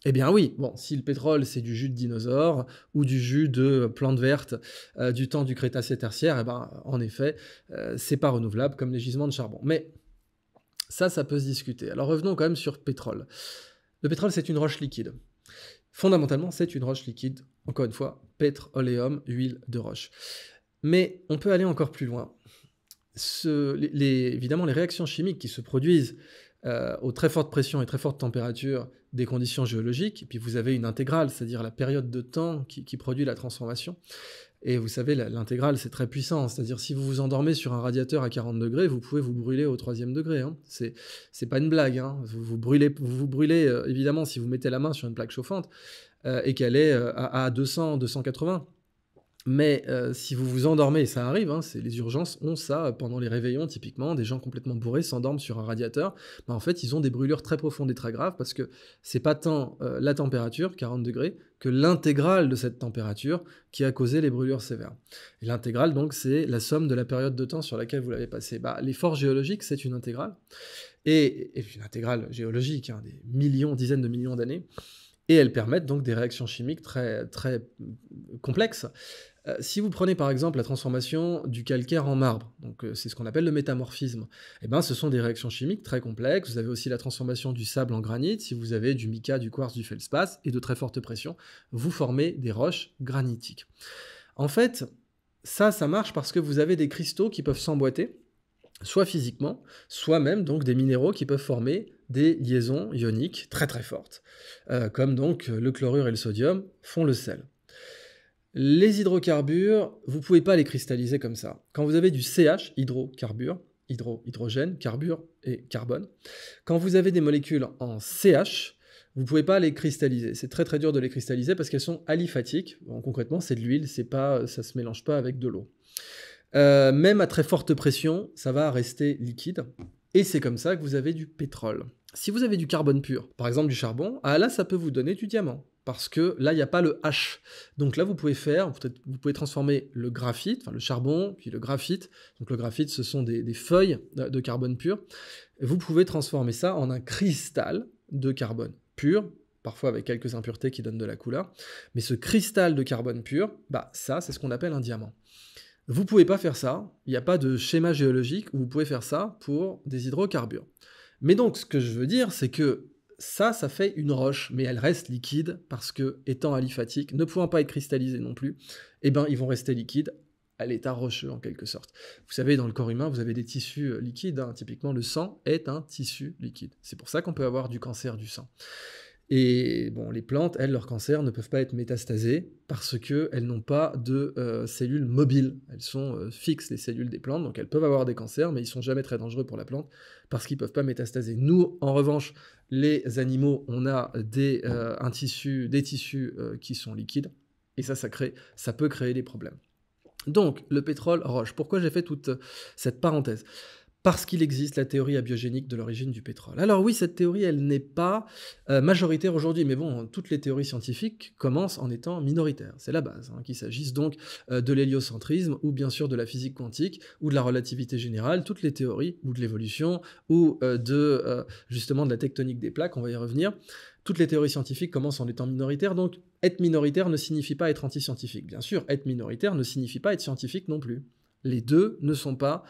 eh bien oui, bon, si le pétrole c'est du jus de dinosaure ou du jus de plantes vertes du temps du Crétacé-Tertiaire, eh ben en effet, c'est pas renouvelable comme les gisements de charbon. Mais ça peut se discuter. Alors revenons quand même sur pétrole. Le pétrole c'est une roche liquide. Fondamentalement, c'est une roche liquide. Encore une fois, pétroléum, huile de roche. Mais on peut aller encore plus loin. Évidemment, les réactions chimiques qui se produisent aux très fortes pressions et très fortes températures des conditions géologiques, et puis vous avez une intégrale, c'est-à-dire la période de temps qui produit la transformation. Et vous savez, l'intégrale, c'est très puissant. C'est-à-dire, si vous vous endormez sur un radiateur à 40 degrés, vous pouvez vous brûler au 3e degré. Hein. C'est pas une blague. Hein. Vous vous brûlez, évidemment, si vous mettez la main sur une plaque chauffante et qu'elle est à 200, 280. Mais si vous vous endormez, et ça arrive, hein, les urgences ont ça pendant les réveillons typiquement, des gens complètement bourrés s'endorment sur un radiateur, en fait ils ont des brûlures très profondes et très graves parce que c'est pas tant la température, 40 degrés, que l'intégrale de cette température qui a causé les brûlures sévères. Et l'intégrale donc c'est la somme de la période de temps sur laquelle vous l'avez passé. Les forces géologiques c'est une intégrale, et une intégrale géologique, hein, des millions, dizaines de millions d'années, et elles permettent donc des réactions chimiques très, très complexes. Si vous prenez par exemple la transformation du calcaire en marbre, donc c'est ce qu'on appelle le métamorphisme, ce sont des réactions chimiques très complexes. Vous avez aussi la transformation du sable en granit. Si vous avez du mica, du quartz, du feldspath et de très fortes pressions, vous formez des roches granitiques. En fait, ça marche parce que vous avez des cristaux qui peuvent s'emboîter, soit physiquement, soit même donc des minéraux qui peuvent former des liaisons ioniques très très fortes, comme donc le chlorure et le sodium font le sel. Les hydrocarbures, vous ne pouvez pas les cristalliser comme ça. Quand vous avez du CH, hydrocarbure, hydrogène, carbure et carbone, quand vous avez des molécules en CH, vous ne pouvez pas les cristalliser. C'est très très dur de les cristalliser parce qu'elles sont aliphatiques. Bon, concrètement, c'est de l'huile, ça ne se mélange pas avec de l'eau. Même à très forte pression, ça va rester liquide. Et c'est comme ça que vous avez du pétrole. Si vous avez du carbone pur, par exemple du charbon, là, ça peut vous donner du diamant. Parce que là, il n'y a pas le H. Donc là, vous pouvez transformer le graphite, enfin le charbon, puis le graphite. Donc le graphite, ce sont des feuilles de carbone pur. Et vous pouvez transformer ça en un cristal de carbone pur, parfois avec quelques impuretés qui donnent de la couleur. Mais ce cristal de carbone pur, ça, c'est ce qu'on appelle un diamant. Vous ne pouvez pas faire ça. Il n'y a pas de schéma géologique où vous pouvez faire ça pour des hydrocarbures. Mais donc, ce que je veux dire, c'est que ça fait une roche, mais elle reste liquide parce que, étant aliphatique, ne pouvant pas être cristallisée non plus, ils vont rester liquides à l'état rocheux en quelque sorte. Vous savez, dans le corps humain, vous avez des tissus liquides, hein. Typiquement le sang est un tissu liquide. C'est pour ça qu'on peut avoir du cancer du sang. Et bon, les plantes, elles, leur cancer ne peuvent pas être métastasées parce qu'elles n'ont pas de cellules mobiles. Elles sont fixes, les cellules des plantes, donc elles peuvent avoir des cancers, mais ils ne sont jamais très dangereux pour la plante parce qu'ils ne peuvent pas métastaser. Nous, en revanche, les animaux, on a des tissus qui sont liquides, et ça peut créer des problèmes. Donc, le pétrole roche. Pourquoi j'ai fait toute cette parenthèse ? Parce qu'il existe la théorie abiogénique de l'origine du pétrole. Alors oui, cette théorie, elle n'est pas majoritaire aujourd'hui, mais bon, toutes les théories scientifiques commencent en étant minoritaires. C'est la base, hein, qu'il s'agisse donc de l'héliocentrisme, ou bien sûr de la physique quantique, ou de la relativité générale, toutes les théories, ou de l'évolution, ou justement de la tectonique des plaques, on va y revenir. Toutes les théories scientifiques commencent en étant minoritaires, donc être minoritaire ne signifie pas être anti-scientifique. Bien sûr, être minoritaire ne signifie pas être scientifique non plus. Les deux ne sont pas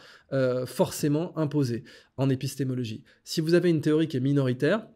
forcément imposés en épistémologie. Si vous avez une théorie qui est minoritaire,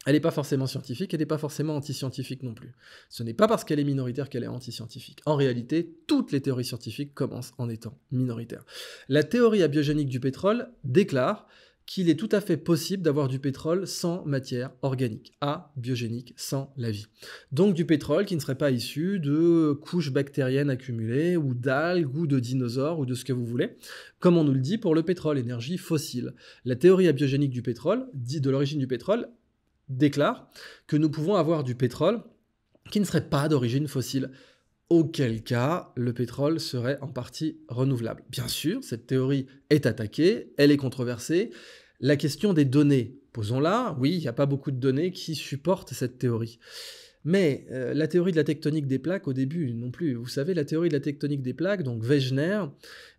elle n'est pas forcément scientifique, elle n'est pas forcément anti-scientifique non plus. Ce n'est pas parce qu'elle est minoritaire qu'elle est anti-scientifique. En réalité, toutes les théories scientifiques commencent en étant minoritaires. La théorie abiogénique du pétrole déclare qu'il est tout à fait possible d'avoir du pétrole sans matière organique, abiogénique, sans la vie. Donc du pétrole qui ne serait pas issu de couches bactériennes accumulées, ou d'algues, ou de dinosaures, ou de ce que vous voulez, comme on nous le dit pour le pétrole, énergie fossile. La théorie abiogénique du pétrole, dit de l'origine du pétrole, déclare que nous pouvons avoir du pétrole qui ne serait pas d'origine fossile, auquel cas le pétrole serait en partie renouvelable. Bien sûr, cette théorie est attaquée, elle est controversée. La question des données, posons-la, oui, il n'y a pas beaucoup de données qui supportent cette théorie. Mais la théorie de la tectonique des plaques, au début, non plus. Vous savez, la théorie de la tectonique des plaques, donc Wegener,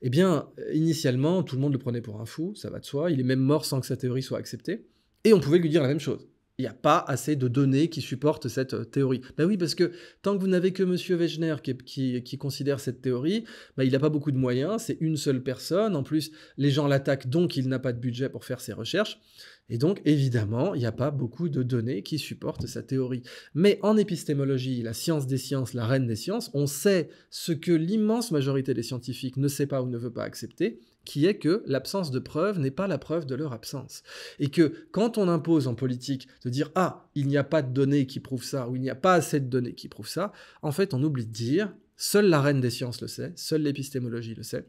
eh bien, initialement, tout le monde le prenait pour un fou, ça va de soi, il est même mort sans que sa théorie soit acceptée, et on pouvait lui dire la même chose. Il n'y a pas assez de données qui supportent cette théorie. Ben oui, parce que tant que vous n'avez que M. Wegener qui considère cette théorie, ben il n'a pas beaucoup de moyens, c'est une seule personne, en plus les gens l'attaquent, donc il n'a pas de budget pour faire ses recherches, et donc évidemment, il n'y a pas beaucoup de données qui supportent sa théorie. Mais en épistémologie, la science des sciences, la reine des sciences, on sait ce que l'immense majorité des scientifiques ne sait pas ou ne veut pas accepter, qui est que l'absence de preuve n'est pas la preuve de leur absence. Et que quand on impose en politique de dire « Ah, il n'y a pas de données qui prouvent ça » ou « Il n'y a pas assez de données qui prouvent ça », en fait, on oublie de dire « Seule la reine des sciences le sait, seule l'épistémologie le sait ».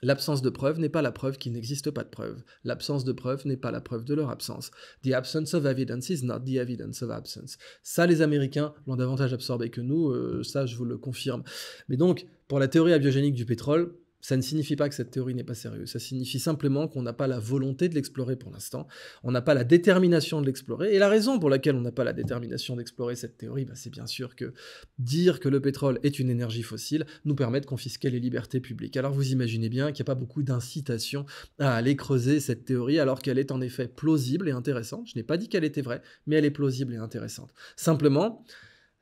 L'absence de preuve n'est pas la preuve qu'il n'existe pas de preuve. L'absence de preuve n'est pas la preuve de leur absence. The absence of evidence is not the evidence of absence. Ça, les Américains l'ont davantage absorbé que nous, ça je vous le confirme. Mais donc, pour la théorie abiogénique du pétrole, ça ne signifie pas que cette théorie n'est pas sérieuse. Ça signifie simplement qu'on n'a pas la volonté de l'explorer pour l'instant. On n'a pas la détermination de l'explorer. Et la raison pour laquelle on n'a pas la détermination d'explorer cette théorie, c'est bien sûr que dire que le pétrole est une énergie fossile nous permet de confisquer les libertés publiques. Alors vous imaginez bien qu'il n'y a pas beaucoup d'incitation à aller creuser cette théorie, alors qu'elle est en effet plausible et intéressante. Je n'ai pas dit qu'elle était vraie, mais elle est plausible et intéressante. Simplement,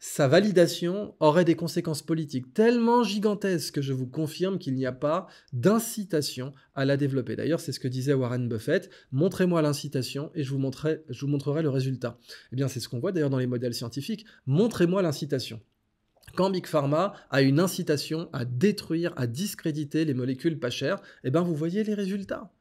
sa validation aurait des conséquences politiques tellement gigantesques que je vous confirme qu'il n'y a pas d'incitation à la développer. D'ailleurs, c'est ce que disait Warren Buffett, montrez-moi l'incitation et je vous montrerai le résultat. Eh bien, c'est ce qu'on voit d'ailleurs dans les modèles scientifiques, montrez-moi l'incitation. Quand Big Pharma a une incitation à détruire, à discréditer les molécules pas chères, eh bien, vous voyez les résultats.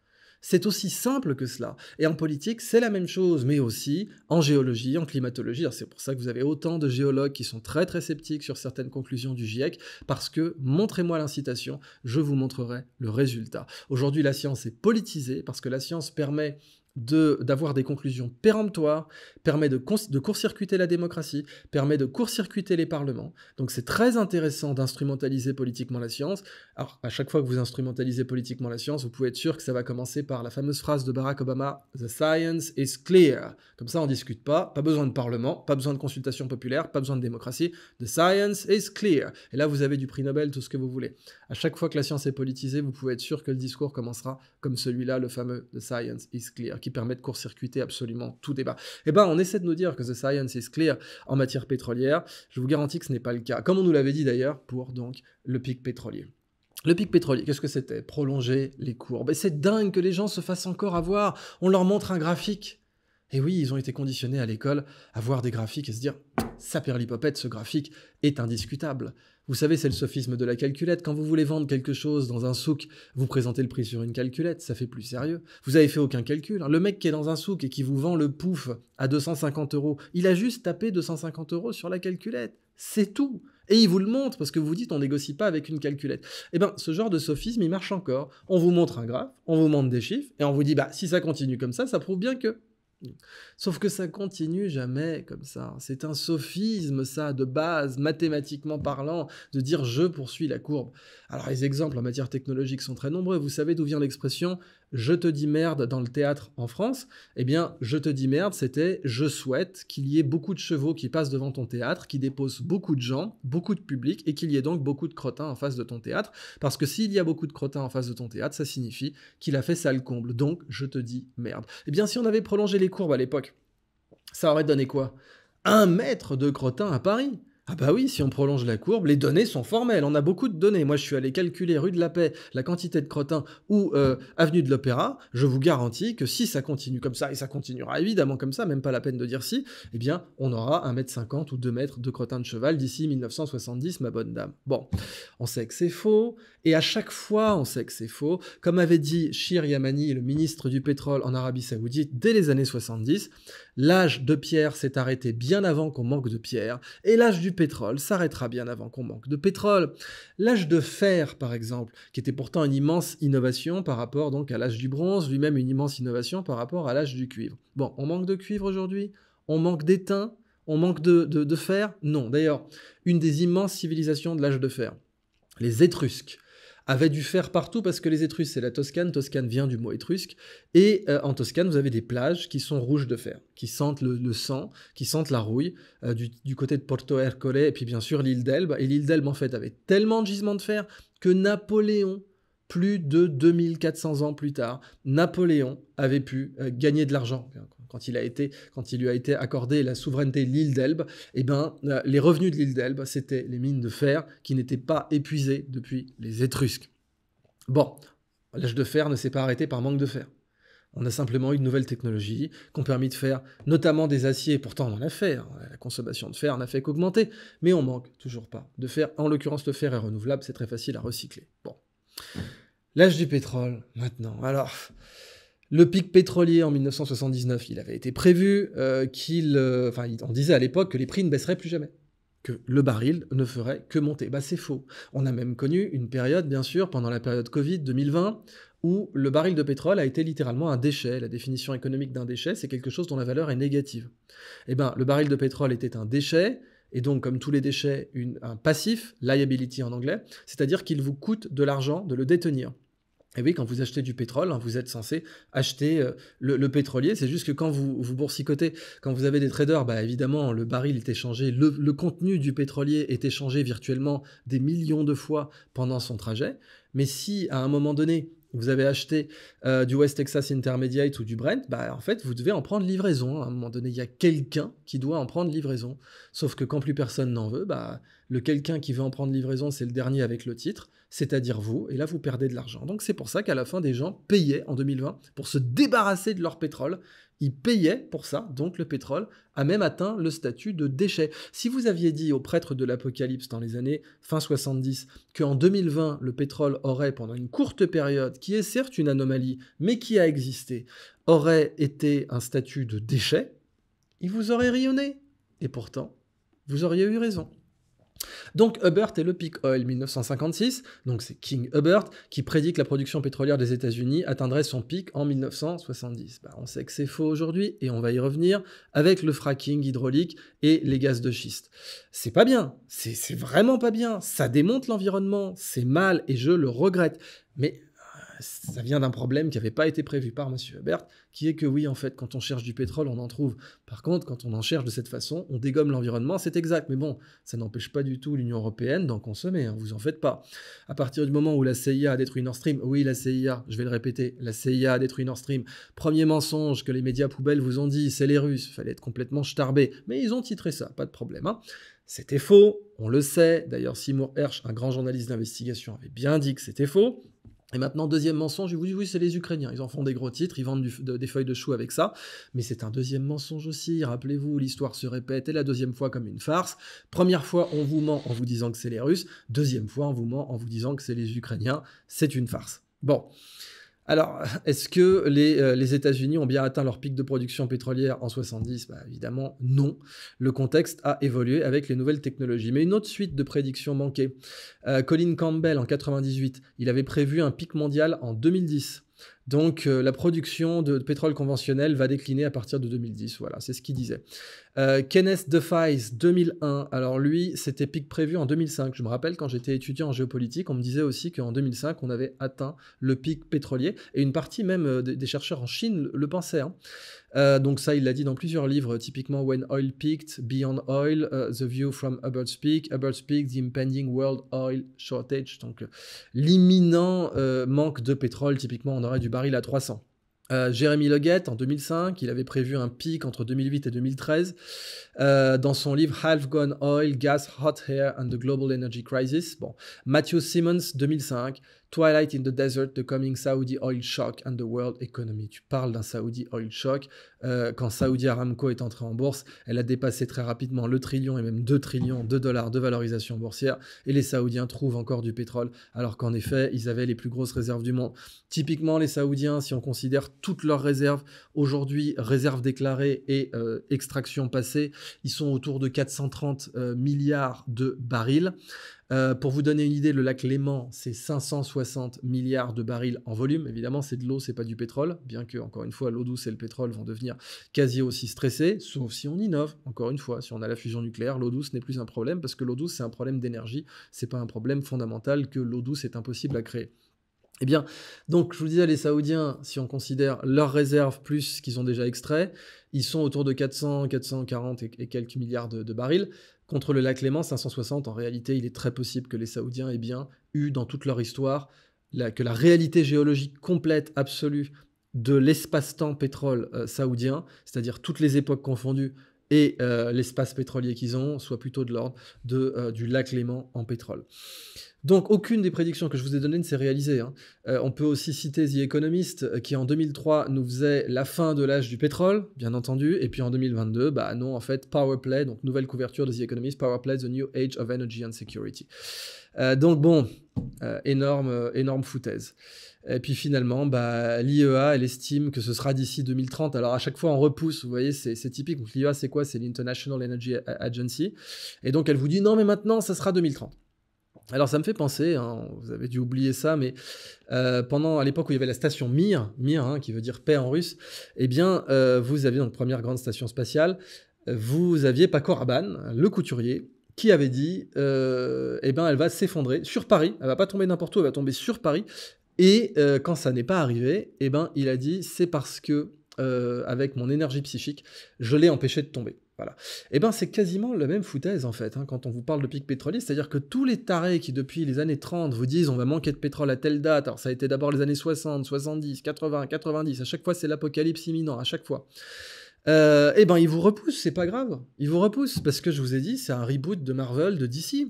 C'est aussi simple que cela. Et en politique, c'est la même chose, mais aussi en géologie, en climatologie. C'est pour ça que vous avez autant de géologues qui sont très très sceptiques sur certaines conclusions du GIEC, parce que montrez-moi l'incitation, je vous montrerai le résultat. Aujourd'hui, la science est politisée, parce que la science permet d'avoir des conclusions péremptoires, permet de court-circuiter la démocratie, permet de court-circuiter les parlements. Donc c'est très intéressant d'instrumentaliser politiquement la science. Alors à chaque fois que vous instrumentalisez politiquement la science, vous pouvez être sûr que ça va commencer par la fameuse phrase de Barack Obama « The science is clear ». Comme ça on ne discute pas besoin de parlement, pas besoin de consultation populaire, pas besoin de démocratie. « The science is clear ». Et là vous avez du prix Nobel, tout ce que vous voulez. À chaque fois que la science est politisée, vous pouvez être sûr que le discours commencera comme celui-là, le fameux « The science is clear », qui permet de court-circuiter absolument tout débat. Eh ben, on essaie de nous dire que the science is clear en matière pétrolière. Je vous garantis que ce n'est pas le cas. Comme on nous l'avait dit d'ailleurs pour donc le pic pétrolier. Le pic pétrolier, qu'est-ce que c'était? Prolonger les courbes. Et c'est dingue que les gens se fassent encore avoir. On leur montre un graphique. Et oui, ils ont été conditionnés à l'école à voir des graphiques et se dire « saperlipopette, ce graphique est indiscutable ». Vous savez, c'est le sophisme de la calculette. Quand vous voulez vendre quelque chose dans un souk, vous présentez le prix sur une calculette, ça fait plus sérieux. Vous avez fait aucun calcul. Le mec qui est dans un souk et qui vous vend le pouf à 250 €, il a juste tapé 250 € sur la calculette. C'est tout. Et il vous le montre parce que vous dites on négocie pas avec une calculette. Eh bien, ce genre de sophisme, il marche encore. On vous montre un graphe, on vous montre des chiffres et on vous dit si ça continue comme ça prouve bien que... Sauf que ça continue jamais comme ça. C'est un sophisme, ça, de base, mathématiquement parlant, de dire « je poursuis la courbe ». Alors les exemples en matière technologique sont très nombreux. Vous savez d'où vient l'expression « je te dis merde » dans le théâtre en France? Eh bien, « je te dis merde », c'était « je souhaite qu'il y ait beaucoup de chevaux qui passent devant ton théâtre, qui déposent beaucoup de gens, beaucoup de public, et qu'il y ait donc beaucoup de crottins en face de ton théâtre. Parce que s'il y a beaucoup de crottins en face de ton théâtre, ça signifie qu'il a fait ça le comble. Donc, je te dis merde ». Eh bien, si on avait prolongé les courbes à l'époque, ça aurait donné quoi? 1 mètre de crottin à Paris. Ah bah oui, si on prolonge la courbe, les données sont formelles, on a beaucoup de données. Moi, je suis allé calculer rue de la Paix, la quantité de crottins ou avenue de l'Opéra. Je vous garantis que si ça continue comme ça, et ça continuera évidemment comme ça, même pas la peine de dire si, eh bien, on aura 1,50 m ou 2 mètres de crottins de cheval d'ici 1970, ma bonne dame. Bon, on sait que c'est faux, et à chaque fois, on sait que c'est faux. Comme avait dit Shir Yamani, le ministre du pétrole en Arabie Saoudite, dès les années 70, l'âge de pierre s'est arrêté bien avant qu'on manque de pierre, et l'âge du pétrole s'arrêtera bien avant qu'on manque de pétrole. L'âge de fer, par exemple, qui était pourtant une immense innovation par rapport donc à l'âge du bronze, lui-même une immense innovation par rapport à l'âge du cuivre. Bon, on manque de cuivre aujourd'hui? On manque d'étain? On manque de fer? Non. D'ailleurs, une des immenses civilisations de l'âge de fer, les Étrusques, avaient du fer partout parce que les Étrusques, c'est la Toscane. Toscane vient du mot étrusque. Et en Toscane, vous avez des plages qui sont rouges de fer, qui sentent le sang, qui sentent la rouille, du côté de Porto Ercole, et puis bien sûr l'île d'Elbe. Et l'île d'Elbe, en fait, avait tellement de gisements de fer que Napoléon, plus de 2400 ans plus tard, Napoléon avait pu gagner de l'argent. Quand il lui a été accordé la souveraineté de l'île d'Elbe, eh ben, les revenus de l'île d'Elbe, c'était les mines de fer qui n'étaient pas épuisées depuis les Étrusques. Bon, l'âge de fer ne s'est pas arrêté par manque de fer. On a simplement eu de nouvelles technologies qui ont permis de faire notamment des aciers. Pourtant, on en a fait. Hein. La consommation de fer n'a fait qu'augmenter. Mais on manque toujours pas de fer. En l'occurrence, le fer est renouvelable. C'est très facile à recycler. Bon. L'âge du pétrole, maintenant. Alors, le pic pétrolier en 1979, il avait été prévu on disait à l'époque que les prix ne baisseraient plus jamais, que le baril ne ferait que monter. Bah c'est faux. On a même connu une période, bien sûr, pendant la période Covid 2020, où le baril de pétrole a été littéralement un déchet. La définition économique d'un déchet, c'est quelque chose dont la valeur est négative. Eh bien, le baril de pétrole était un déchet, et donc, comme tous les déchets, un passif, liability en anglais, c'est-à-dire qu'il vous coûte de l'argent de le détenir. Et oui, quand vous achetez du pétrole, hein, vous êtes censé acheter le pétrolier. C'est juste que quand vous boursicotez, quand vous avez des traders, bah évidemment, le baril est échangé, le contenu du pétrolier est échangé virtuellement des millions de fois pendant son trajet. Mais si, à un moment donné, vous avez acheté du West Texas Intermediate ou du Brent, bah en fait, vous devez en prendre livraison. À un moment donné, il y a quelqu'un qui doit en prendre livraison. Sauf que quand plus personne n'en veut, bah le quelqu'un qui veut en prendre livraison, c'est le dernier avec le titre, c'est-à-dire vous, et là vous perdez de l'argent. Donc c'est pour ça qu'à la fin, des gens payaient en 2020 pour se débarrasser de leur pétrole. Ils payaient pour ça, donc le pétrole a même atteint le statut de déchet. Si vous aviez dit aux prêtres de l'Apocalypse dans les années fin 70 qu'en 2020, le pétrole aurait, pendant une courte période, qui est certes une anomalie, mais qui a existé, aurait été un statut de déchet, ils vous auraient rayonné. Et pourtant, vous auriez eu raison. Donc Hubbert et le peak oil 1956, donc c'est King Hubbert qui prédit que la production pétrolière des États-Unis atteindrait son pic en 1970. Bah, on sait que c'est faux aujourd'hui et on va y revenir avec le fracking hydraulique et les gaz de schiste. C'est pas bien, c'est vraiment pas bien, ça démonte l'environnement, c'est mal et je le regrette. Mais ça vient d'un problème qui n'avait pas été prévu par M. Hubbert, qui est que oui, en fait, quand on cherche du pétrole, on en trouve. Par contre, quand on en cherche de cette façon, on dégomme l'environnement, c'est exact. Mais bon, ça n'empêche pas du tout l'Union européenne d'en consommer, hein, vous en faites pas. À partir du moment où la CIA a détruit Nord Stream, oui, la CIA, je vais le répéter, la CIA a détruit Nord Stream. Premier mensonge que les médias poubelles vous ont dit, c'est les Russes, il fallait être complètement starbé. Mais ils ont titré ça, pas de problème. Hein. C'était faux, on le sait. D'ailleurs, Seymour Hersh, un grand journaliste d'investigation, avait bien dit que c'était faux. Et maintenant, deuxième mensonge, je vous dis oui, c'est les Ukrainiens, ils en font des gros titres, ils vendent des feuilles de chou avec ça, mais c'est un deuxième mensonge aussi, rappelez-vous, l'histoire se répète, et la deuxième fois comme une farce. Première fois, on vous ment en vous disant que c'est les Russes, deuxième fois, on vous ment en vous disant que c'est les Ukrainiens, c'est une farce. Bon. Alors, est-ce que les États-Unis ont bien atteint leur pic de production pétrolière en 70 ? Bah, évidemment, non. Le contexte a évolué avec les nouvelles technologies. Mais une autre suite de prédictions manquait. Colin Campbell, en 98, il avait prévu un pic mondial en 2010. Donc, la production de pétrole conventionnel va décliner à partir de 2010. Voilà, c'est ce qu'il disait. Kenneth DeFries, 2001. Alors lui, c'était pic prévu en 2005. Je me rappelle, quand j'étais étudiant en géopolitique, on me disait aussi qu'en 2005, on avait atteint le pic pétrolier. Et une partie même des chercheurs en Chine le pensaient. Hein. Donc ça, il l'a dit dans plusieurs livres, typiquement When Oil Peaked, Beyond Oil, The View from Hubbert's Peak, The Impending World Oil Shortage, donc l'imminent manque de pétrole, typiquement on aurait du baril à 300. Jeremy Leggett, en 2005, il avait prévu un pic entre 2008 et 2013. Dans son livre Half Gone Oil, Gas, Hot Air and the Global Energy Crisis. Bon. Matthew Simmons, 2005, Twilight in the Desert, The Coming Saudi Oil Shock and the World Economy. Tu parles d'un Saudi Oil Shock. Quand Saudi Aramco est entrée en bourse, elle a dépassé très rapidement le trillion et même 2 trillions de dollars de valorisation boursière. Et les Saoudiens trouvent encore du pétrole, alors qu'en effet, ils avaient les plus grosses réserves du monde. Typiquement, les Saoudiens, si on considère toutes leurs réserves, aujourd'hui, réserves déclarées et extraction passée, ils sont autour de 430 milliards de barils. Pour vous donner une idée, le lac Léman, c'est 560 milliards de barils en volume. Évidemment, c'est de l'eau, c'est pas du pétrole, bien que, encore une fois, l'eau douce et le pétrole vont devenir quasi aussi stressés, sauf si on innove. Encore une fois, si on a la fusion nucléaire, l'eau douce n'est plus un problème, parce que l'eau douce, c'est un problème d'énergie, c'est pas un problème fondamental que l'eau douce est impossible à créer. Eh bien, donc, je vous disais, les Saoudiens, si on considère leurs réserves plus ce qu'ils ont déjà extrait, ils sont autour de 400, 440 et quelques milliards de barils. Contre le lac Léman, 560, en réalité, il est très possible que les Saoudiens aient bien eu dans toute leur histoire que la réalité géologique complète, absolue, de l'espace-temps pétrole saoudien, c'est-à-dire toutes les époques confondues, et l'espace pétrolier qu'ils ont, soit plutôt de l'ordre du lac Léman en pétrole. Donc, aucune des prédictions que je vous ai données ne s'est réalisée. Hein. On peut aussi citer The Economist, qui en 2003 nous faisait la fin de l'âge du pétrole, bien entendu, et puis en 2022, bah non, en fait, Power Play, donc nouvelle couverture de The Economist, Power Play, The New Age of Energy and Security. Donc bon, énorme foutaise. Et puis finalement, bah, l'IEA, elle estime que ce sera d'ici 2030. Alors à chaque fois, on repousse, vous voyez, c'est typique. Donc l'IEA, c'est quoi? C'est l'International Energy Agency. Et donc elle vous dit, non mais maintenant, ça sera 2030. Alors ça me fait penser, hein, vous avez dû oublier ça, mais à l'époque où il y avait la station Mir, hein, qui veut dire paix en russe, eh bien vous aviez donc première grande station spatiale, vous aviez Paco Rabanne, le couturier, qui avait dit, eh ben elle va s'effondrer sur Paris, elle va pas tomber n'importe où, elle va tomber sur Paris, et quand ça n'est pas arrivé, eh ben il a dit c'est parce que avec mon énergie psychique, je l'ai empêché de tomber. Voilà. Et ben c'est quasiment la même foutaise en fait, hein, quand on vous parle de pic pétrolier, c'est-à-dire que tous les tarés qui depuis les années 30 vous disent on va manquer de pétrole à telle date, alors ça a été d'abord les années 60, 70, 80, 90, à chaque fois c'est l'apocalypse imminent, à chaque fois. Et ben ils vous repoussent, c'est pas grave, ils vous repoussent, parce que je vous ai dit, c'est un reboot de Marvel, de DC.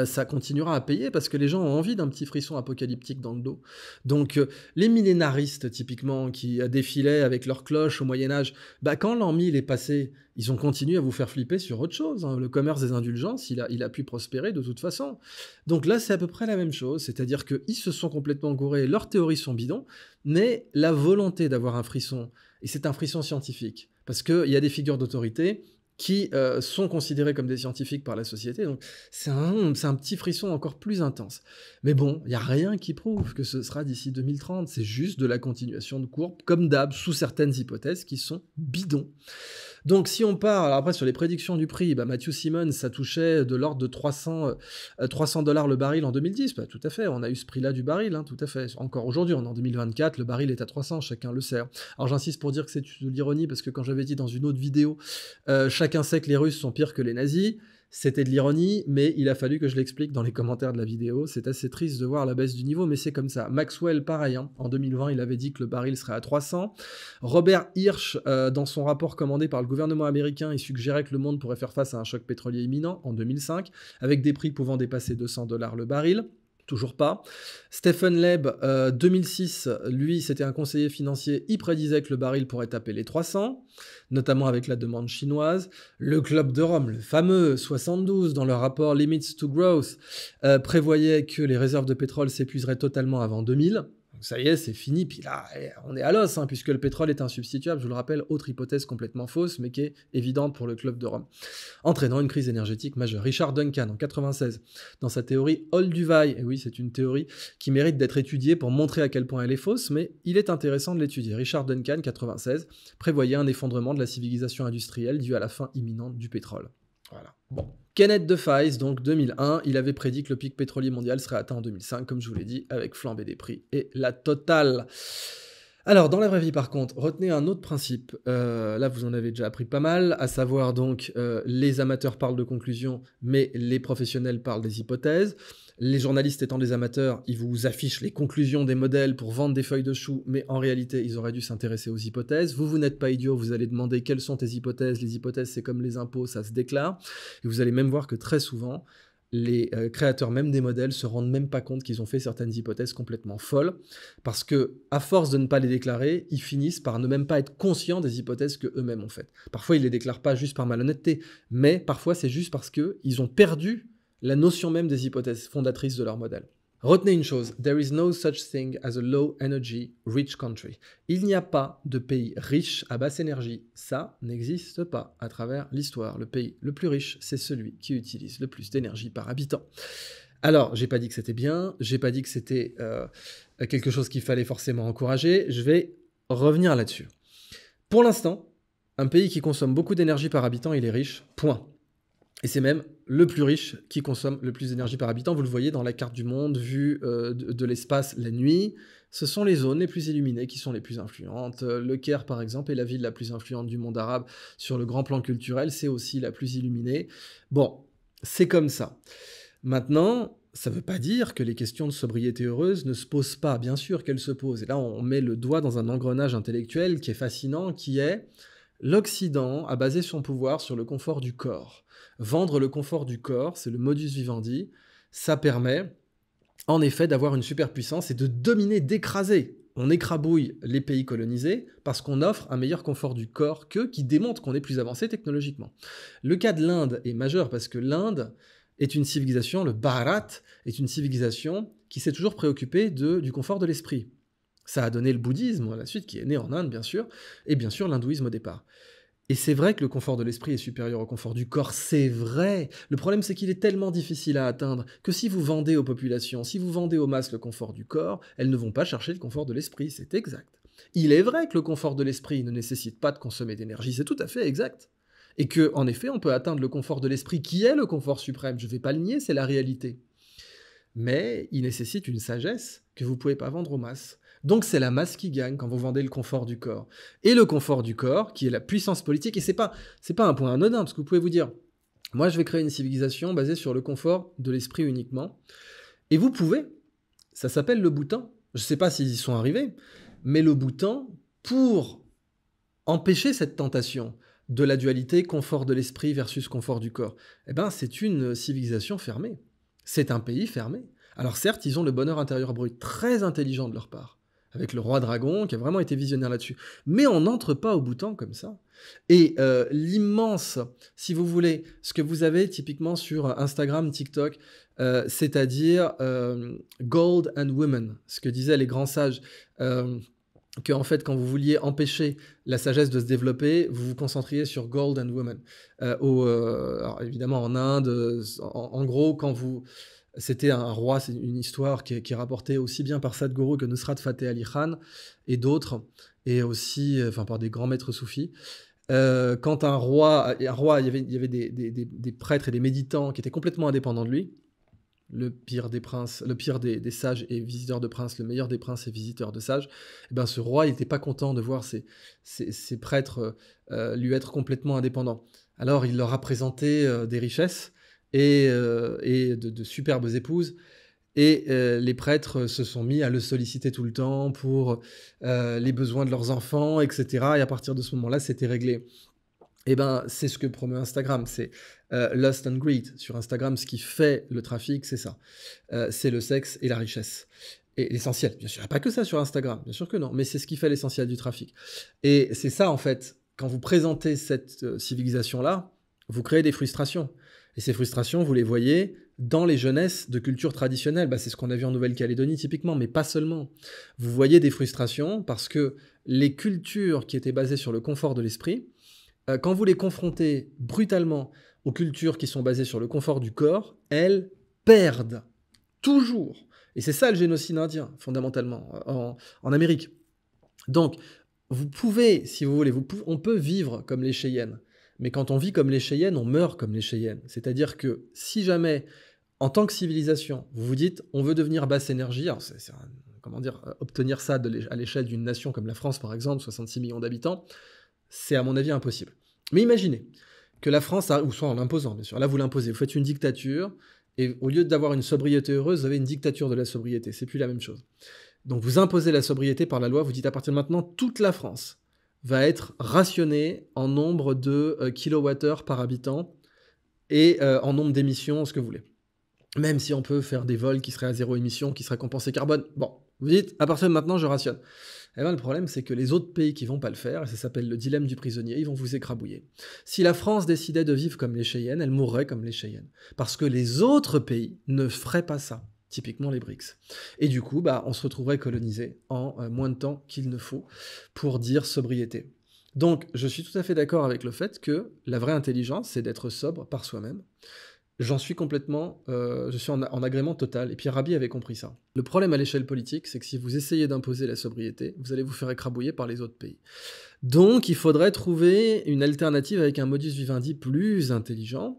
Ça continuera à payer parce que les gens ont envie d'un petit frisson apocalyptique dans le dos. Donc les millénaristes typiquement qui défilaient avec leurs cloches au Moyen-Âge, bah, quand l'an 1000 est passé, ils ont continué à vous faire flipper sur autre chose. Hein. Le commerce des indulgences, il a pu prospérer de toute façon. Donc là, c'est à peu près la même chose, c'est-à-dire qu'ils se sont complètement gourés, leurs théories sont bidons, mais la volonté d'avoir un frisson, et c'est un frisson scientifique, parce qu'il y a des figures d'autorité qui sont considérés comme des scientifiques par la société. Donc c'est un petit frisson encore plus intense. Mais bon, il n'y a rien qui prouve que ce sera d'ici 2030. C'est juste de la continuation de courbe, comme d'hab, sous certaines hypothèses qui sont bidons. Donc si on part, alors après sur les prédictions du prix, bah, Matthew Simmons, ça touchait de l'ordre de 300 $ le baril en 2010. Bah, tout à fait, on a eu ce prix-là du baril, hein, tout à fait. Encore aujourd'hui, on est en 2024, le baril est à 300, chacun le sait. Alors j'insiste pour dire que c'est de l'ironie, parce que quand j'avais dit dans une autre vidéo, chacun sait que les Russes sont pires que les nazis, c'était de l'ironie, mais il a fallu que je l'explique dans les commentaires de la vidéo. C'est assez triste de voir la baisse du niveau, mais c'est comme ça. Maxwell, pareil, hein. En 2020, il avait dit que le baril serait à 300. Robert Hirsch, dans son rapport commandé par le gouvernement américain, il suggérait que le monde pourrait faire face à un choc pétrolier imminent en 2005, avec des prix pouvant dépasser 200 $ le baril. Toujours pas. Stephen Leb, 2006, lui, c'était un conseiller financier, il prédisait que le baril pourrait taper les 300, notamment avec la demande chinoise. Le Club de Rome, le fameux 72, dans leur rapport Limits to Growth, prévoyait que les réserves de pétrole s'épuiseraient totalement avant 2000. Ça y est, c'est fini, puis là, on est à l'os, hein, puisque le pétrole est insubstituable, je vous le rappelle, autre hypothèse complètement fausse, mais qui est évidente pour le Club de Rome, entraînant une crise énergétique majeure. Richard Duncan, en 96, dans sa théorie Olduvai, et oui, c'est une théorie qui mérite d'être étudiée pour montrer à quel point elle est fausse, mais il est intéressant de l'étudier. Richard Duncan, 96, prévoyait un effondrement de la civilisation industrielle dû à la fin imminente du pétrole. Voilà. Bon. Kenneth DeFries, donc 2001, il avait prédit que le pic pétrolier mondial serait atteint en 2005, comme je vous l'ai dit, avec flambée des prix et la totale. Alors, dans la vraie vie, par contre, retenez un autre principe. Là, vous en avez déjà appris pas mal, à savoir donc, les amateurs parlent de conclusions, mais les professionnels parlent des hypothèses. Les journalistes étant des amateurs, ils vous affichent les conclusions des modèles pour vendre des feuilles de chou, mais en réalité, ils auraient dû s'intéresser aux hypothèses. Vous n'êtes pas idiot, vous allez demander quelles sont tes hypothèses. Les hypothèses, c'est comme les impôts, ça se déclare. Et vous allez même voir que très souvent, les créateurs même des modèles se rendent même pas compte qu'ils ont fait certaines hypothèses complètement folles, parce que à force de ne pas les déclarer, ils finissent par ne même pas être conscients des hypothèses que eux-mêmes ont faites. Parfois, ils les déclarent pas juste par malhonnêteté, mais parfois c'est juste parce que ils ont perdu la notion même des hypothèses fondatrices de leur modèle. Retenez une chose, there is no such thing as a low energy rich country. Il n'y a pas de pays riche à basse énergie. Ça n'existe pas à travers l'histoire. Le pays le plus riche, c'est celui qui utilise le plus d'énergie par habitant. Alors, j'ai pas dit que c'était bien, j'ai pas dit que c'était quelque chose qu'il fallait forcément encourager. Je vais revenir là-dessus. Pour l'instant, un pays qui consomme beaucoup d'énergie par habitant, il est riche. Point. Et c'est même le plus riche qui consomme le plus d'énergie par habitant. Vous le voyez dans la carte du monde, vue de l'espace la nuit. Ce sont les zones les plus illuminées qui sont les plus influentes. Le Caire, par exemple, est la ville la plus influente du monde arabe sur le grand plan culturel. C'est aussi la plus illuminée. Bon, c'est comme ça. Maintenant, ça ne veut pas dire que les questions de sobriété heureuse ne se posent pas. Bien sûr qu'elles se posent. Et là, on met le doigt dans un engrenage intellectuel qui est fascinant, qui est l'Occident a basé son pouvoir sur le confort du corps. Vendre le confort du corps, c'est le modus vivendi, ça permet en effet d'avoir une superpuissance et de dominer, d'écraser. On écrabouille les pays colonisés parce qu'on offre un meilleur confort du corps qu'eux, qui démontre qu'on est plus avancé technologiquement. Le cas de l'Inde est majeur parce que l'Inde est une civilisation, le Bharat est une civilisation qui s'est toujours préoccupée du confort de l'esprit. Ça a donné le bouddhisme à la suite, qui est né en Inde bien sûr, et bien sûr l'hindouisme au départ. Et c'est vrai que le confort de l'esprit est supérieur au confort du corps, c'est vrai. Le problème, c'est qu'il est tellement difficile à atteindre que si vous vendez aux populations, si vous vendez aux masses le confort du corps, elles ne vont pas chercher le confort de l'esprit, c'est exact. Il est vrai que le confort de l'esprit ne nécessite pas de consommer d'énergie, c'est tout à fait exact. Et que, en effet, on peut atteindre le confort de l'esprit qui est le confort suprême, je ne vais pas le nier, c'est la réalité. Mais il nécessite une sagesse que vous ne pouvez pas vendre aux masses. Donc c'est la masse qui gagne quand vous vendez le confort du corps. Et le confort du corps, qui est la puissance politique, et c'est pas un point anodin, parce que vous pouvez vous dire, moi je vais créer une civilisation basée sur le confort de l'esprit uniquement, et vous pouvez, ça s'appelle le Bhoutan, je ne sais pas s'ils y sont arrivés, mais le Bhoutan, pour empêcher cette tentation de la dualité confort de l'esprit versus confort du corps, eh ben c'est une civilisation fermée. C'est un pays fermé. Alors certes, ils ont le bonheur intérieur brut, très intelligent de leur part, avec le roi dragon qui a vraiment été visionnaire là-dessus. Mais on n'entre pas au Bhoutan comme ça. Et l'immense, si vous voulez, ce que vous avez typiquement sur Instagram, TikTok, c'est-à-dire Gold and Women, ce que disaient les grands sages, que en fait, quand vous vouliez empêcher la sagesse de se développer, vous vous concentriez sur Gold and Women. Alors évidemment, en Inde, en gros, quand vous... C'était un roi, c'est une histoire qui est rapportée aussi bien par Sadhguru que Nusrat Fateh Ali Khan et d'autres, aussi par des grands maîtres soufis. Quand un roi, il y avait des prêtres et des méditants qui étaient complètement indépendants de lui, le pire des princes, le pire des sages et visiteurs de princes, le meilleur des princes et visiteurs de sages, et ben ce roi, il n'était pas content de voir ces prêtres lui être complètement indépendants. Alors il leur a présenté des richesses et de superbes épouses, et les prêtres se sont mis à le solliciter tout le temps pour les besoins de leurs enfants, etc. Et à partir de ce moment-là, c'était réglé. Eh ben, c'est ce que promeut Instagram, c'est Lust and Greed. Sur Instagram, ce qui fait le trafic, c'est ça. C'est le sexe et la richesse. Et l'essentiel, bien sûr, il n'y a pas que ça sur Instagram, bien sûr que non, mais c'est ce qui fait l'essentiel du trafic. Et c'est ça, en fait, quand vous présentez cette civilisation-là, vous créez des frustrations. Et ces frustrations, vous les voyez dans les jeunesses de culture traditionnelle. Bah, c'est ce qu'on a vu en Nouvelle-Calédonie, typiquement, mais pas seulement. Vous voyez des frustrations parce que les cultures qui étaient basées sur le confort de l'esprit, quand vous les confrontez brutalement aux cultures qui sont basées sur le confort du corps, elles perdent toujours. Et c'est ça le génocide indien, fondamentalement, en Amérique. Donc, vous pouvez, si vous voulez, on peut vivre comme les Cheyennes. Mais quand on vit comme les Cheyennes, on meurt comme les Cheyennes. C'est-à-dire que si jamais, en tant que civilisation, vous vous dites, on veut devenir basse énergie, alors c'est un obtenir ça à l'échelle d'une nation comme la France, par exemple, 66 millions d'habitants, c'est à mon avis impossible. Mais imaginez que la France, ou soit en l'imposant, bien sûr, là vous l'imposez, vous faites une dictature, et au lieu d'avoir une sobriété heureuse, vous avez une dictature de la sobriété, c'est plus la même chose. Donc vous imposez la sobriété par la loi, vous dites à partir de maintenant, toute la France va être rationnée en nombre de kilowattheures par habitant, et en nombre d'émissions, ce que vous voulez. Même si on peut faire des vols qui seraient à zéro émission, qui seraient compensés carbone. Bon, vous dites, à partir de maintenant, je rationne. Eh bien, le problème, c'est que les autres pays qui vont pas le faire, et ça s'appelle le dilemme du prisonnier, ils vont vous écrabouiller. Si la France décidait de vivre comme les Cheyennes, elle mourrait comme les Cheyennes. Parce que les autres pays ne feraient pas ça. Typiquement les BRICS. Et du coup, on se retrouverait colonisé en moins de temps qu'il ne faut pour dire sobriété. Donc, je suis tout à fait d'accord avec le fait que la vraie intelligence, c'est d'être sobre par soi-même. J'en suis complètement, je suis en agrément total, et Pierre Rabhi avait compris ça. Le problème à l'échelle politique, c'est que si vous essayez d'imposer la sobriété, vous allez vous faire écrabouiller par les autres pays. Donc, il faudrait trouver une alternative avec un modus vivendi plus intelligent,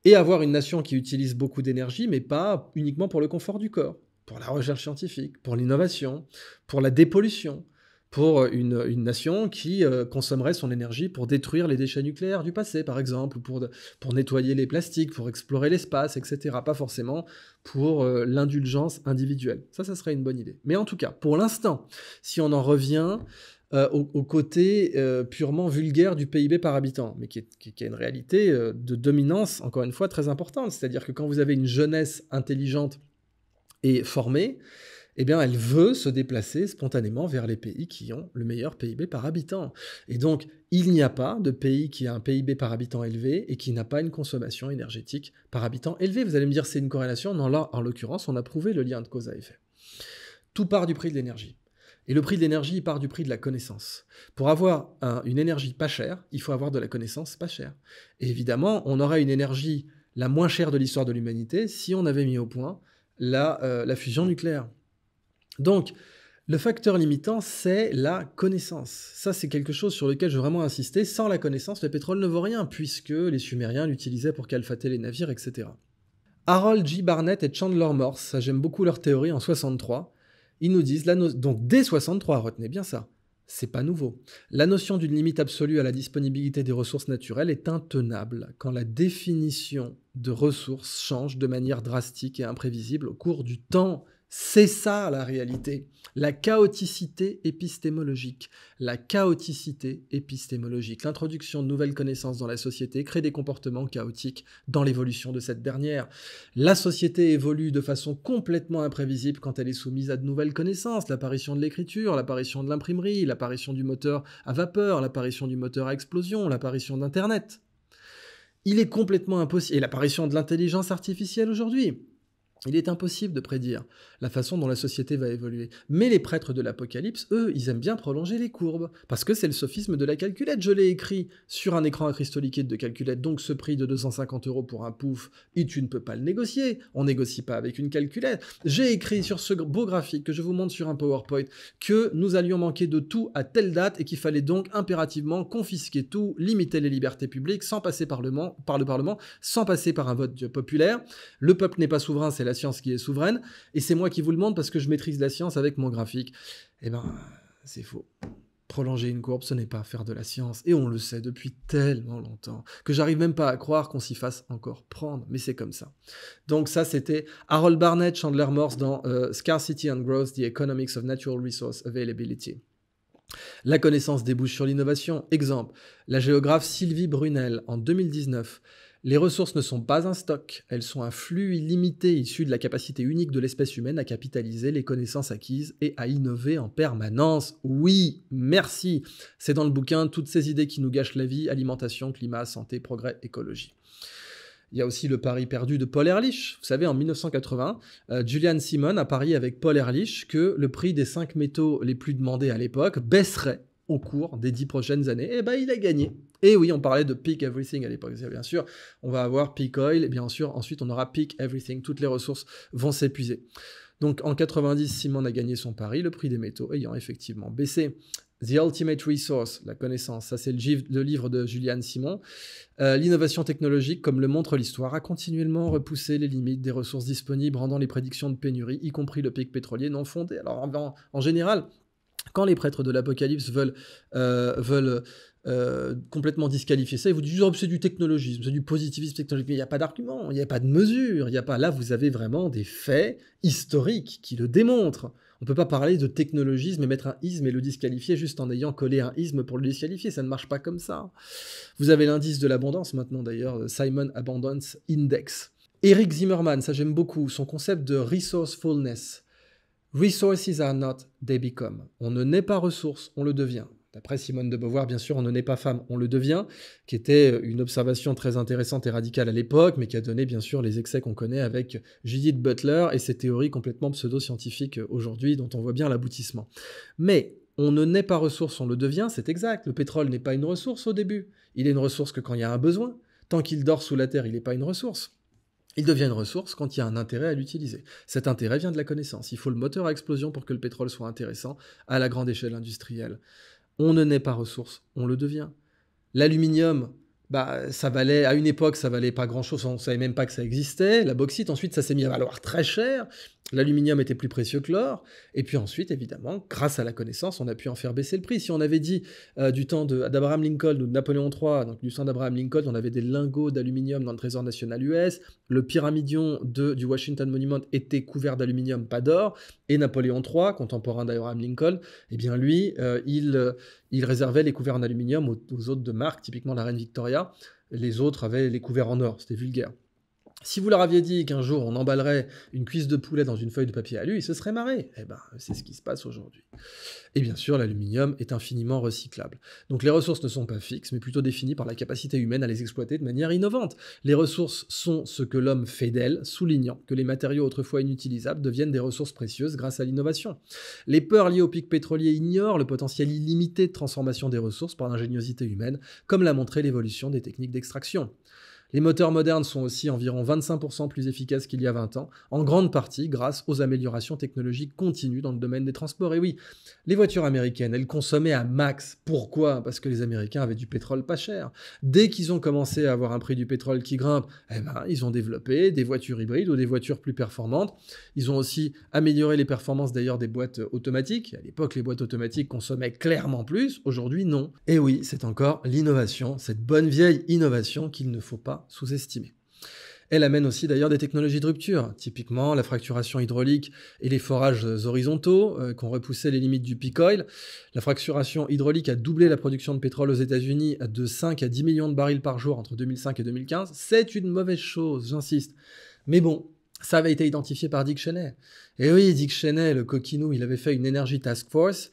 et avoir une nation qui utilise beaucoup d'énergie, mais pas uniquement pour le confort du corps, pour la recherche scientifique, pour l'innovation, pour la dépollution, pour une nation qui consommerait son énergie pour détruire les déchets nucléaires du passé, par exemple, ou pour nettoyer les plastiques, pour explorer l'espace, etc. Pas forcément pour l'indulgence individuelle. Ça serait une bonne idée. Mais en tout cas, pour l'instant, si on en revient au côté purement vulgaire du PIB par habitant, mais qui a une réalité de dominance, encore une fois, très importante. C'est-à-dire que quand vous avez une jeunesse intelligente et formée, eh bien, elle veut se déplacer spontanément vers les pays qui ont le meilleur PIB par habitant. Et donc, il n'y a pas de pays qui a un PIB par habitant élevé et qui n'a pas une consommation énergétique par habitant élevée. Vous allez me dire, c'est une corrélation? Non, là, en l'occurrence, on a prouvé le lien de cause à effet. Tout part du prix de l'énergie. Et le prix de l'énergie, il part du prix de la connaissance. Pour avoir une énergie pas chère, il faut avoir de la connaissance pas chère. Et évidemment, on aurait une énergie la moins chère de l'histoire de l'humanité si on avait mis au point la fusion nucléaire. Donc, le facteur limitant, c'est la connaissance. Ça, c'est quelque chose sur lequel je veux vraiment insister. Sans la connaissance, le pétrole ne vaut rien, puisque les Sumériens l'utilisaient pour calfater les navires, etc. Harold G. Barnett et Chandler Morse, ça j'aime beaucoup leur théorie, en 63, ils nous disent, donc dès 63, retenez bien ça, c'est pas nouveau. La notion d'une limite absolue à la disponibilité des ressources naturelles est intenable quand la définition de ressources change de manière drastique et imprévisible au cours du temps. C'est ça la réalité. La chaoticité épistémologique. La chaoticité épistémologique. L'introduction de nouvelles connaissances dans la société crée des comportements chaotiques dans l'évolution de cette dernière. La société évolue de façon complètement imprévisible quand elle est soumise à de nouvelles connaissances. L'apparition de l'écriture, l'apparition de l'imprimerie, l'apparition du moteur à vapeur, l'apparition du moteur à explosion, l'apparition d'Internet. Il est complètement impossible. Et l'apparition de l'intelligence artificielle aujourd'hui. Il est impossible de prédire la façon dont la société va évoluer. Mais les prêtres de l'Apocalypse, eux, ils aiment bien prolonger les courbes, parce que c'est le sophisme de la calculette. Je l'ai écrit sur un écran à cristaux liquides de calculette, donc ce prix de 250 € pour un pouf, et tu ne peux pas le négocier. On négocie pas avec une calculette. J'ai écrit sur ce beau graphique que je vous montre sur un PowerPoint que nous allions manquer de tout à telle date et qu'il fallait donc impérativement confisquer tout, limiter les libertés publiques sans passer par le Parlement, sans passer par un vote populaire. Le peuple n'est pas souverain, c'est la science qui est souveraine, et c'est moi qui vous le montre parce que je maîtrise la science avec mon graphique. Eh ben, c'est faux. Prolonger une courbe, ce n'est pas faire de la science, et on le sait depuis tellement longtemps, que j'arrive même pas à croire qu'on s'y fasse encore prendre, mais c'est comme ça. Donc ça, c'était Harold Barnett, Chandler Morse dans Scarcity and Growth, The Economics of Natural Resource Availability. La connaissance débouche sur l'innovation. Exemple, la géographe Sylvie Brunel, en 2019, les ressources ne sont pas un stock, elles sont un flux illimité issu de la capacité unique de l'espèce humaine à capitaliser les connaissances acquises et à innover en permanence. Oui, merci. C'est dans le bouquin Toutes ces idées qui nous gâchent la vie, alimentation, climat, santé, progrès, écologie. Il y a aussi le pari perdu de Paul Ehrlich. Vous savez, en 1980, Julian Simon a parié avec Paul Ehrlich que le prix des 5 métaux les plus demandés à l'époque baisserait au cours des 10 prochaines années. Et ben, il a gagné. Et oui, on parlait de peak everything à l'époque. Bien sûr, on va avoir peak oil, et bien sûr, ensuite, on aura peak everything. Toutes les ressources vont s'épuiser. Donc, en 90, Simon a gagné son pari, le prix des métaux ayant effectivement baissé. The Ultimate Resource, la connaissance, ça c'est le livre de Julian Simon. L'innovation technologique, comme le montre l'histoire, a continuellement repoussé les limites des ressources disponibles, rendant les prédictions de pénurie, y compris le pic pétrolier, non fondées. Alors en général, quand les prêtres de l'Apocalypse veulent complètement disqualifier ça, ils vous disent oh, c'est du technologisme, c'est du positivisme technologique, mais il n'y a pas d'argument, il n'y a pas de mesure, il n'y a pas... Là, vous avez vraiment des faits historiques qui le démontrent. On ne peut pas parler de technologisme et mettre un isme et le disqualifier juste en ayant collé un isme pour le disqualifier, ça ne marche pas comme ça. Vous avez l'indice de l'abondance maintenant d'ailleurs, Simon Abundance Index. Eric Zimmerman, ça j'aime beaucoup, son concept de resourcefulness. Resources are not, they become. On ne naît pas ressource, on le devient. D'après Simone de Beauvoir, bien sûr, on ne naît pas femme, on le devient, qui était une observation très intéressante et radicale à l'époque, mais qui a donné bien sûr les excès qu'on connaît avec Judith Butler et ses théories complètement pseudo-scientifiques aujourd'hui, dont on voit bien l'aboutissement. Mais on ne naît pas ressource, on le devient, c'est exact. Le pétrole n'est pas une ressource au début. Il est une ressource que quand il y a un besoin. Tant qu'il dort sous la terre, il n'est pas une ressource. Il devient une ressource quand il y a un intérêt à l'utiliser. Cet intérêt vient de la connaissance. Il faut le moteur à explosion pour que le pétrole soit intéressant à la grande échelle industrielle. On ne naît pas ressource, on le devient. L'aluminium, ça valait, à une époque, ça valait pas grand-chose, on ne savait même pas que ça existait. La bauxite, ensuite, ça s'est mis à valoir très cher. L'aluminium était plus précieux que l'or. Et puis ensuite, évidemment, grâce à la connaissance, on a pu en faire baisser le prix. Si on avait dit du temps d'Abraham Lincoln ou de Napoléon III, donc du temps d'Abraham Lincoln, on avait des lingots d'aluminium dans le trésor national US, le pyramidion du Washington Monument était couvert d'aluminium, pas d'or, et Napoléon III, contemporain d'Abraham Lincoln, eh bien lui, il réservait les couverts en aluminium aux autres de marque, typiquement la reine Victoria. Les autres avaient les couverts en or, c'était vulgaire. Si vous leur aviez dit qu'un jour on emballerait une cuisse de poulet dans une feuille de papier alu, ils se seraient marrés. Eh ben, c'est ce qui se passe aujourd'hui. Et bien sûr, l'aluminium est infiniment recyclable. Donc les ressources ne sont pas fixes, mais plutôt définies par la capacité humaine à les exploiter de manière innovante. Les ressources sont ce que l'homme fait d'elles, soulignant que les matériaux autrefois inutilisables deviennent des ressources précieuses grâce à l'innovation. Les peurs liées au pic pétrolier ignorent le potentiel illimité de transformation des ressources par l'ingéniosité humaine, comme l'a montré l'évolution des techniques d'extraction. Les moteurs modernes sont aussi environ 25% plus efficaces qu'il y a 20 ans, en grande partie grâce aux améliorations technologiques continues dans le domaine des transports. Et oui, les voitures américaines, elles consommaient à max. Pourquoi ? Parce que les Américains avaient du pétrole pas cher. Dès qu'ils ont commencé à avoir un prix du pétrole qui grimpe, ils ont développé des voitures hybrides ou des voitures plus performantes. Ils ont aussi amélioré les performances d'ailleurs des boîtes automatiques. À l'époque, les boîtes automatiques consommaient clairement plus. Aujourd'hui, non. Et oui, c'est encore l'innovation, cette bonne vieille innovation qu'il ne faut pas sous-estimée. Elle amène aussi d'ailleurs des technologies de rupture, typiquement la fracturation hydraulique et les forages horizontaux qui ont repoussé les limites du peak oil. La fracturation hydraulique a doublé la production de pétrole aux États-Unis de 5 à 10 millions de barils par jour entre 2005 et 2015. C'est une mauvaise chose, j'insiste. Mais bon, ça avait été identifié par Dick Cheney. Et oui, Dick Cheney, le coquinou, il avait fait une Energy Task Force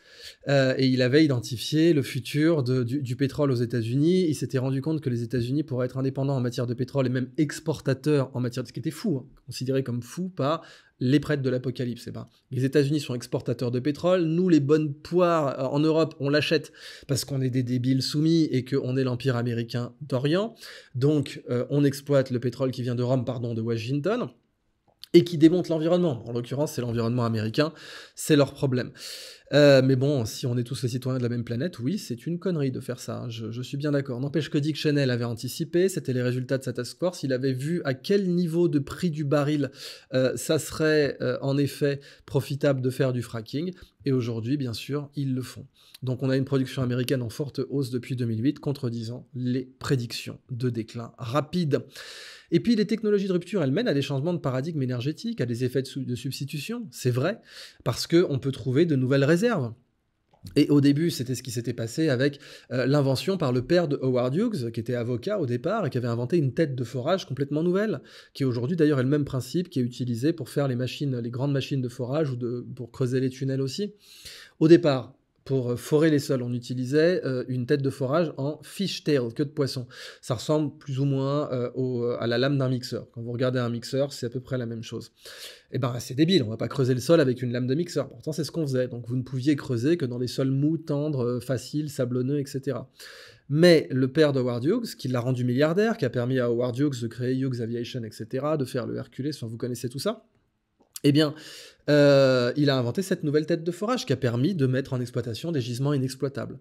et il avait identifié le futur du pétrole aux États-Unis. Il s'était rendu compte que les États-Unis pourraient être indépendants en matière de pétrole et même exportateurs en matière de... Ce qui était fou, hein, considéré comme fou par les prêtres de l'Apocalypse. Les États-Unis sont exportateurs de pétrole. Nous, les bonnes poires en Europe, on l'achète parce qu'on est des débiles soumis et qu'on est l'Empire américain d'Orient. Donc, on exploite le pétrole qui vient de Rome, de Washington, et qui démontent l'environnement. En l'occurrence, c'est l'environnement américain, c'est leur problème. Mais bon, si on est tous les citoyens de la même planète, oui, c'est une connerie de faire ça, je suis bien d'accord. N'empêche que Dick Cheney l'avait anticipé, c'était les résultats de sa task force, il avait vu à quel niveau de prix du baril ça serait en effet profitable de faire du fracking, et aujourd'hui, bien sûr, ils le font. Donc on a une production américaine en forte hausse depuis 2008, contredisant les prédictions de déclin rapide. Et puis les technologies de rupture, elles mènent à des changements de paradigme énergétique, à des effets de substitution, c'est vrai, parce qu'on peut trouver de nouvelles réserves. Et au début, c'était ce qui s'était passé avec l'invention par le père de Howard Hughes, qui était avocat au départ et qui avait inventé une tête de forage complètement nouvelle, qui aujourd'hui d'ailleurs est le même principe qui est utilisé pour faire les grandes machines de forage ou pour creuser les tunnels aussi. Au départ, pour forer les sols, on utilisait une tête de forage en fishtail, queue de poisson. Ça ressemble plus ou moins à la lame d'un mixeur. Quand vous regardez un mixeur, c'est à peu près la même chose. Eh ben, c'est débile, on va pas creuser le sol avec une lame de mixeur. Pourtant, c'est ce qu'on faisait. Donc, vous ne pouviez creuser que dans des sols mous, tendres, faciles, sablonneux, etc. Mais le père de Howard Hughes, qui l'a rendu milliardaire, qui a permis à Howard Hughes de créer Hughes Aviation, etc., de faire le Hercules, enfin, vous connaissez tout ça. Eh bien, il a inventé cette nouvelle tête de forage qui a permis de mettre en exploitation des gisements inexploitables.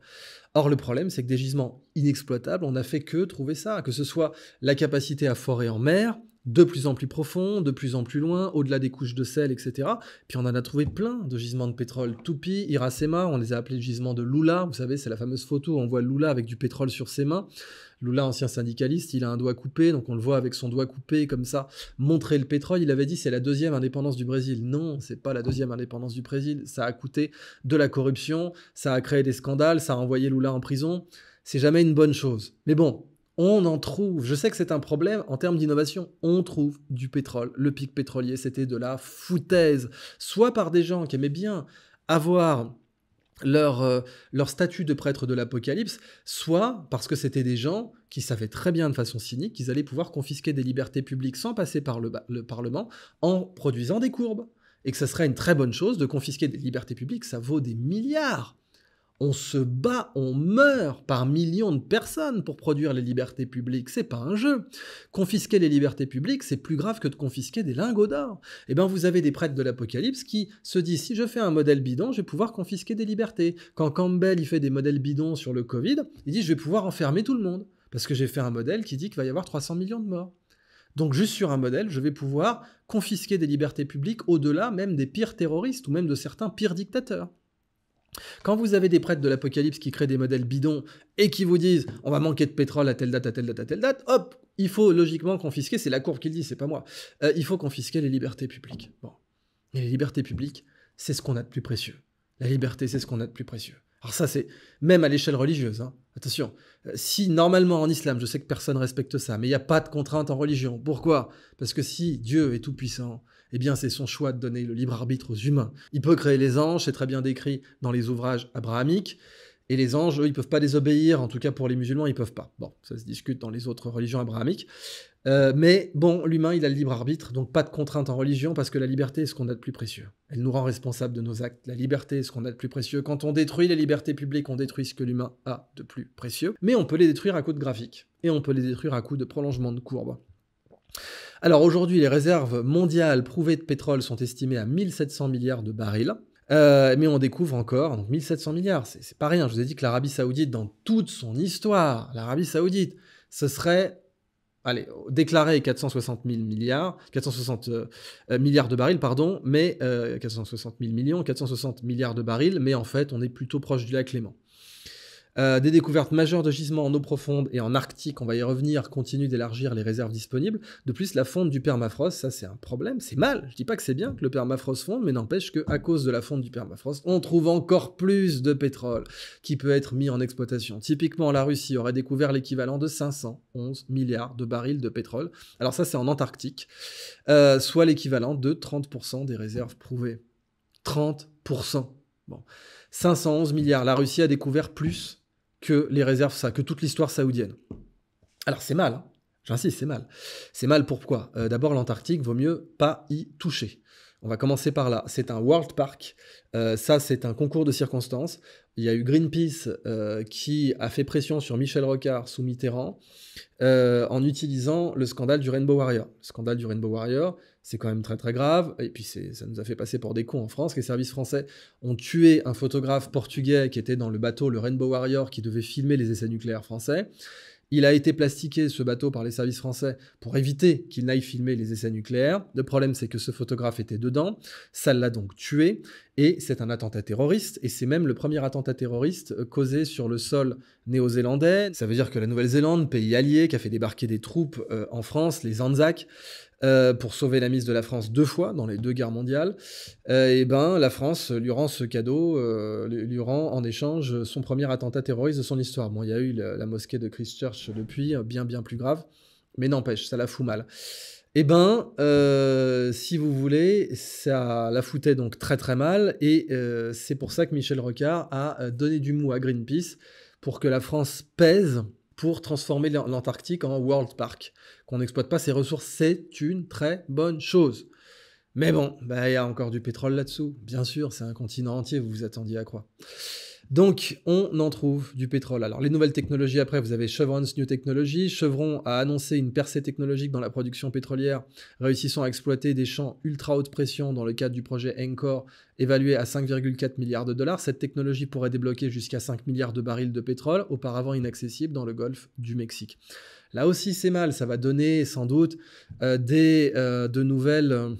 Or, le problème, c'est que des gisements inexploitables, on n'a fait que trouver ça, que ce soit la capacité à forer en mer, de plus en plus profond, de plus en plus loin, au-delà des couches de sel, etc. Puis on en a trouvé plein de gisements de pétrole. Tupi, Iracema, on les a appelés gisements de Lula. Vous savez, c'est la fameuse photo où on voit Lula avec du pétrole sur ses mains. Lula, ancien syndicaliste, il a un doigt coupé, donc on le voit avec son doigt coupé comme ça, montrer le pétrole. Il avait dit c'est la deuxième indépendance du Brésil. Non, c'est pas la deuxième indépendance du Brésil. Ça a coûté de la corruption, ça a créé des scandales, ça a envoyé Lula en prison. C'est jamais une bonne chose. Mais bon, on en trouve. Je sais que c'est un problème en termes d'innovation. On trouve du pétrole. Le pic pétrolier, c'était de la foutaise. Soit par des gens qui aimaient bien avoir leur statut de prêtre de l'Apocalypse, soit parce que c'était des gens qui savaient très bien de façon cynique qu'ils allaient pouvoir confisquer des libertés publiques sans passer par le Parlement en produisant des courbes. Et que ça serait une très bonne chose de confisquer des libertés publiques, ça vaut des milliards. On se bat, on meurt par millions de personnes pour produire les libertés publiques. C'est pas un jeu. Confisquer les libertés publiques, c'est plus grave que de confisquer des lingots d'or. Eh bien, vous avez des prêtres de l'Apocalypse qui se disent si je fais un modèle bidon, je vais pouvoir confisquer des libertés. Quand Campbell il fait des modèles bidons sur le Covid, il dit je vais pouvoir enfermer tout le monde parce que j'ai fait un modèle qui dit qu'il va y avoir 300 millions de morts. Donc juste sur un modèle, je vais pouvoir confisquer des libertés publiques au-delà même des pires terroristes ou même de certains pires dictateurs. Quand vous avez des prêtres de l'Apocalypse qui créent des modèles bidons et qui vous disent on va manquer de pétrole à telle date, à telle date, à telle date, hop, il faut logiquement confisquer, c'est la courbe qui le dit, c'est pas moi, il faut confisquer les libertés publiques. Bon. Et les libertés publiques, c'est ce qu'on a de plus précieux. La liberté, c'est ce qu'on a de plus précieux. Alors ça, c'est même à l'échelle religieuse. Hein. Attention, si normalement en islam, je sais que personne ne respecte ça, mais il n'y a pas de contrainte en religion. Pourquoi ? Parce que si Dieu est tout-puissant, eh bien c'est son choix de donner le libre arbitre aux humains. Il peut créer les anges, c'est très bien décrit dans les ouvrages abrahamiques, et les anges, eux, ils ne peuvent pas désobéir, en tout cas pour les musulmans, ils ne peuvent pas. Bon, ça se discute dans les autres religions abrahamiques. Mais bon, l'humain, il a le libre arbitre, donc pas de contrainte en religion, parce que la liberté est ce qu'on a de plus précieux. Elle nous rend responsables de nos actes. La liberté est ce qu'on a de plus précieux. Quand on détruit les libertés publiques, on détruit ce que l'humain a de plus précieux. Mais on peut les détruire à coup de graphique, et on peut les détruire à coup de prolongement de courbe. Alors aujourd'hui, les réserves mondiales prouvées de pétrole sont estimées à 1700 milliards de barils. Mais on découvre encore, donc 1700 milliards, c'est pas rien. Je vous ai dit que l'Arabie Saoudite, dans toute son histoire, l'Arabie Saoudite, ce serait, allez, déclaré 460 000 milliards, 460 milliards de barils, pardon, mais 460 000 millions, 460 milliards de barils, mais en fait, on est plutôt proche du lac Léman. Des découvertes majeures de gisements en eau profonde et en Arctique, on va y revenir, continuent d'élargir les réserves disponibles. De plus, la fonte du permafrost, ça c'est un problème, c'est mal. Je dis pas que c'est bien que le permafrost fonde, mais n'empêche qu'à cause de la fonte du permafrost, on trouve encore plus de pétrole qui peut être mis en exploitation. Typiquement, la Russie aurait découvert l'équivalent de 511 milliards de barils de pétrole. Alors ça c'est en Antarctique, soit l'équivalent de 30% des réserves prouvées. 30%. Bon. 511 milliards. La Russie a découvert plus que les réserves, que toute l'histoire saoudienne. Alors c'est mal, hein. J'insiste, c'est mal. C'est mal pourquoi ? D'abord, l'Antarctique, vaut mieux pas y toucher. On va commencer par là. C'est un World Park. Ça, c'est un concours de circonstances. Il y a eu Greenpeace qui a fait pression sur Michel Rocard sous Mitterrand en utilisant le scandale du Rainbow Warrior. Le scandale du Rainbow Warrior, c'est quand même très très grave. Et puis ça nous a fait passer pour des cons en France. Les services français ont tué un photographe portugais qui était dans le bateau, le Rainbow Warrior, qui devait filmer les essais nucléaires français. Il a été plastiqué, ce bateau, par les services français pour éviter qu'il n'aille filmer les essais nucléaires. Le problème, c'est que ce photographe était dedans. Ça l'a donc tué. Et c'est un attentat terroriste. Et c'est même le premier attentat terroriste causé sur le sol néo-zélandais. Ça veut dire que la Nouvelle-Zélande, pays allié, qui a fait débarquer des troupes en France, les Anzacs, pour sauver la mise de la France 2 fois dans les 2 guerres mondiales, et ben la France lui rend ce cadeau, lui rend en échange son premier attentat terroriste de son histoire. Bon, il y a eu la mosquée de Christchurch depuis, bien plus grave, mais n'empêche, ça la fout mal. Eh ben, si vous voulez, ça la foutait donc très très mal, et c'est pour ça que Michel Rocard a donné du mou à Greenpeace pour que la France pèse pour transformer l'Antarctique en World Park. Qu'on n'exploite pas ses ressources, c'est une très bonne chose. Mais bon, il y a encore du pétrole là-dessous. Bien sûr, c'est un continent entier, vous vous attendiez à quoi ? Donc, on en trouve du pétrole. Alors, les nouvelles technologies, après, vous avez Chevron's New Technology. Chevron a annoncé une percée technologique dans la production pétrolière, réussissant à exploiter des champs ultra haute pression dans le cadre du projet Encore, évalué à 5,4 milliards de dollars. Cette technologie pourrait débloquer jusqu'à 5 milliards de barils de pétrole, auparavant inaccessibles dans le golfe du Mexique. Là aussi, c'est mal. Ça va donner sans doute de nouvelles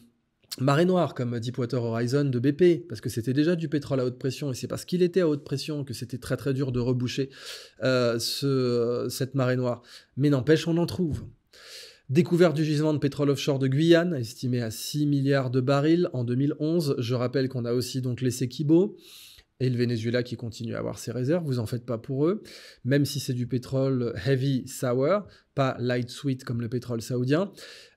marées noires comme Deepwater Horizon de BP, parce que c'était déjà du pétrole à haute pression, et c'est parce qu'il était à haute pression que c'était très très dur de reboucher cette marée noire. Mais n'empêche, on en trouve. Découverte du gisement de pétrole offshore de Guyane, estimé à 6 milliards de barils en 2011. Je rappelle qu'on a aussi donc l'Essequibo et le Venezuela qui continue à avoir ses réserves, vous en faites pas pour eux, même si c'est du pétrole heavy sour, pas light sweet comme le pétrole saoudien.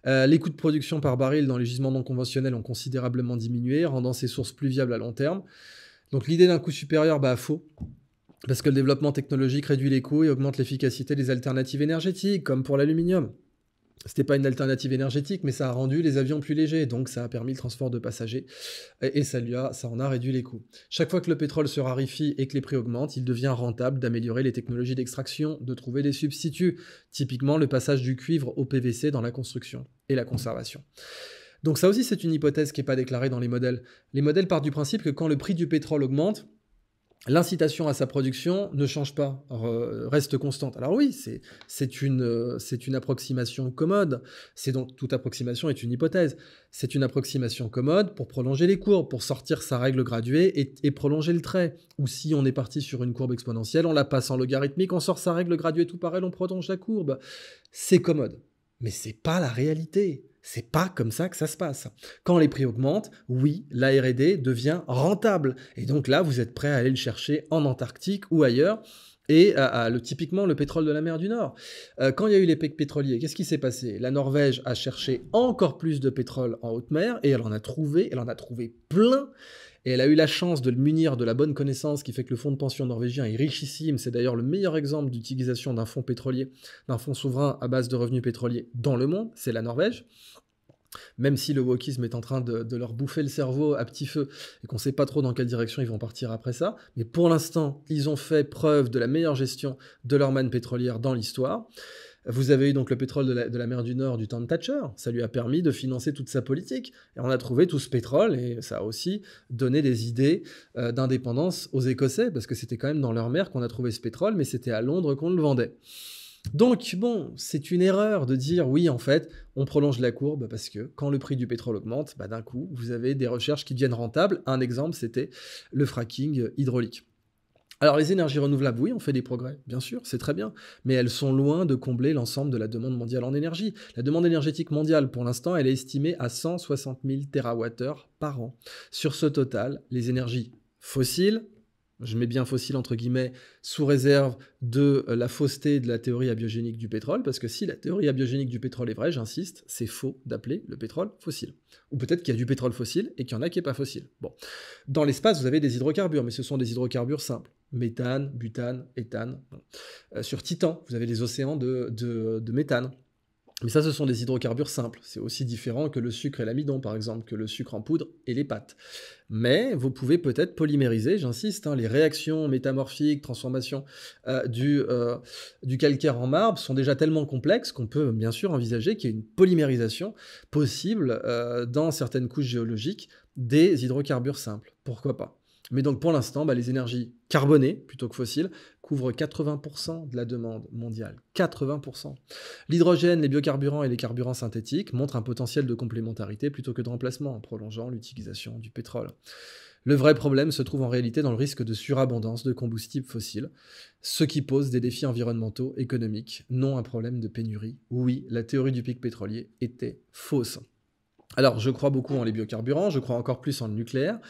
Les coûts de production par baril dans les gisements non conventionnels ont considérablement diminué, rendant ces sources plus viables à long terme. Donc l'idée d'un coût supérieur, faux. Parce que le développement technologique réduit les coûts et augmente l'efficacité des alternatives énergétiques, comme pour l'aluminium. C'était pas une alternative énergétique, mais ça a rendu les avions plus légers, donc ça a permis le transport de passagers, et ça en a réduit les coûts. Chaque fois que le pétrole se raréfie et que les prix augmentent, il devient rentable d'améliorer les technologies d'extraction, de trouver des substituts, typiquement le passage du cuivre au PVC dans la construction et la conservation. Donc ça aussi, c'est une hypothèse qui n'est pas déclarée dans les modèles. Les modèles partent du principe que quand le prix du pétrole augmente, l'incitation à sa production ne change pas, reste constante. Alors oui, c'est une approximation commode. C'est donc toute approximation est une hypothèse. C'est une approximation commode pour prolonger les courbes, pour sortir sa règle graduée et prolonger le trait. Ou si on est parti sur une courbe exponentielle, on la passe en logarithmique, on sort sa règle graduée tout pareil, on prolonge la courbe. C'est commode, mais c'est pas la réalité. C'est pas comme ça que ça se passe. Quand les prix augmentent, oui, la R&D devient rentable. Et donc là, vous êtes prêt à aller le chercher en Antarctique ou ailleurs. Et typiquement le pétrole de la mer du Nord. Quand il y a eu les pics pétroliers, qu'est-ce qui s'est passé? La Norvège a cherché encore plus de pétrole en haute mer et elle en a trouvé plein. Et elle a eu la chance de le munir de la bonne connaissance qui fait que le fonds de pension norvégien est richissime. C'est d'ailleurs le meilleur exemple d'utilisation d'un fonds pétrolier, d'un fonds souverain à base de revenus pétroliers dans le monde, c'est la Norvège. Même si le wokisme est en train de leur bouffer le cerveau à petit feu et qu'on ne sait pas trop dans quelle direction ils vont partir après ça. Mais pour l'instant, ils ont fait preuve de la meilleure gestion de leur manne pétrolière dans l'histoire. Vous avez eu donc le pétrole de la mer du Nord du temps de Thatcher. Ça lui a permis de financer toute sa politique. Et on a trouvé tout ce pétrole et ça a aussi donné des idées d'indépendance aux Écossais parce que c'était quand même dans leur mer qu'on a trouvé ce pétrole, mais c'était à Londres qu'on le vendait. Donc bon, c'est une erreur de dire oui, en fait, on prolonge la courbe parce que quand le prix du pétrole augmente, d'un coup, vous avez des recherches qui deviennent rentables. Un exemple, c'était le fracking hydraulique. Alors les énergies renouvelables, oui, on fait des progrès, bien sûr, c'est très bien, mais elles sont loin de combler l'ensemble de la demande mondiale en énergie. La demande énergétique mondiale, pour l'instant, elle est estimée à 160 000 TWh par an. Sur ce total, les énergies fossiles, je mets bien fossile entre guillemets, sous réserve de la fausseté de la théorie abiogénique du pétrole, parce que si la théorie abiogénique du pétrole est vraie, j'insiste, c'est faux d'appeler le pétrole fossile. Ou peut-être qu'il y a du pétrole fossile et qu'il y en a qui n'est pas fossile. Bon. Dans l'espace, vous avez des hydrocarbures, mais ce sont des hydrocarbures simples. Méthane, butane, éthane. Sur Titan, vous avez des océans de méthane. Mais ça, ce sont des hydrocarbures simples. C'est aussi différent que le sucre et l'amidon, par exemple, que le sucre en poudre et les pâtes. Mais vous pouvez peut-être polymériser, j'insiste, les réactions métamorphiques, transformation du calcaire en marbre sont déjà tellement complexes qu'on peut bien sûr envisager qu'il y ait une polymérisation possible dans certaines couches géologiques des hydrocarbures simples. Pourquoi pas? Mais donc pour l'instant, les énergies carbonées, plutôt que fossiles, couvrent 80% de la demande mondiale. 80%. L'hydrogène, les biocarburants et les carburants synthétiques montrent un potentiel de complémentarité plutôt que de remplacement, en prolongeant l'utilisation du pétrole. Le vrai problème se trouve en réalité dans le risque de surabondance de combustibles fossiles, ce qui pose des défis environnementaux, économiques, non un problème de pénurie. Oui, la théorie du pic pétrolier était fausse. Alors, je crois beaucoup en les biocarburants, je crois encore plus en le nucléaire.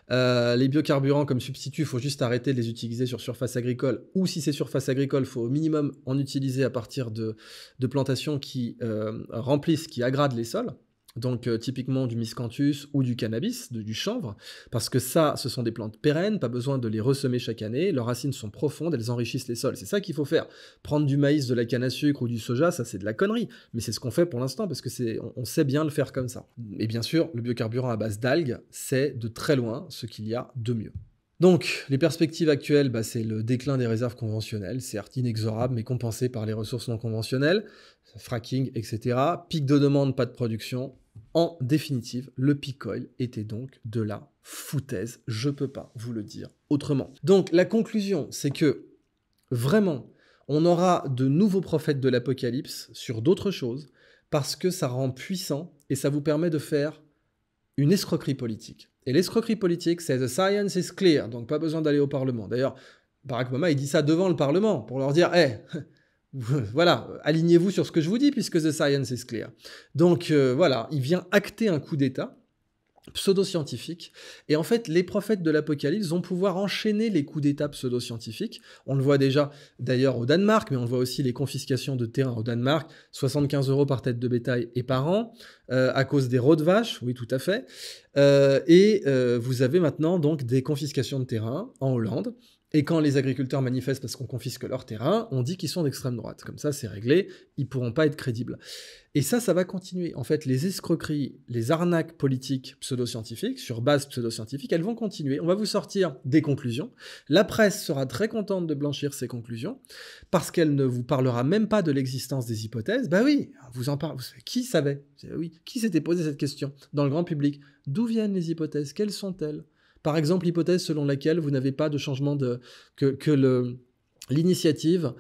Les biocarburants comme substitut, il faut juste arrêter de les utiliser sur surface agricole, ou si c'est surface agricole, il faut au minimum en utiliser à partir de plantations qui remplissent, qui aggradent les sols. Donc typiquement du miscanthus ou du cannabis, du chanvre, parce que ça, ce sont des plantes pérennes, pas besoin de les ressemer chaque année, leurs racines sont profondes, elles enrichissent les sols. C'est ça qu'il faut faire. Prendre du maïs, de la canne à sucre ou du soja, ça c'est de la connerie, mais c'est ce qu'on fait pour l'instant, parce que on sait bien le faire comme ça. Et bien sûr, le biocarburant à base d'algues, c'est de très loin ce qu'il y a de mieux. Donc, les perspectives actuelles, bah, c'est le déclin des réserves conventionnelles, certes inexorable, mais compensé par les ressources non conventionnelles, fracking, etc. Pic de demande, pas de production. En définitive, le peak oil était donc de la foutaise. Je peux pas vous le dire autrement. Donc, la conclusion, c'est que vraiment, on aura de nouveaux prophètes de l'apocalypse sur d'autres choses, parce que ça rend puissant et ça vous permet de faire une escroquerie politique. Et l'escroquerie politique, c'est « the science is clear », donc pas besoin d'aller au Parlement. D'ailleurs, Barack Obama, il dit ça devant le Parlement, pour leur dire « hey, voilà, alignez-vous sur ce que je vous dis, puisque the science is clear ». Donc voilà, il vient acter un coup d'État pseudo-scientifique. Et en fait, les prophètes de l'Apocalypse vont pouvoir enchaîner les coups d'État pseudo-scientifiques. On le voit déjà d'ailleurs au Danemark, mais on voit aussi les confiscations de terrain au Danemark, 75 € par tête de bétail et par an, à cause des rots de vaches, oui tout à fait. Vous avez maintenant donc des confiscations de terrain en Hollande. Et quand les agriculteurs manifestent parce qu'on confisque leur terrain, on dit qu'ils sont d'extrême droite. Comme ça, c'est réglé, ils ne pourront pas être crédibles. Et ça va continuer. En fait, les escroqueries, les arnaques politiques pseudo-scientifiques, sur base pseudo-scientifique, elles vont continuer. On va vous sortir des conclusions. La presse sera très contente de blanchir ces conclusions, parce qu'elle ne vous parlera même pas de l'existence des hypothèses. Bah oui, vous en parlez. Qui savait? Oui, qui s'était posé cette question dans le grand public? D'où viennent les hypothèses? Quelles sont-elles? Par exemple, l'hypothèse selon laquelle vous n'avez pas de changement l'initiative,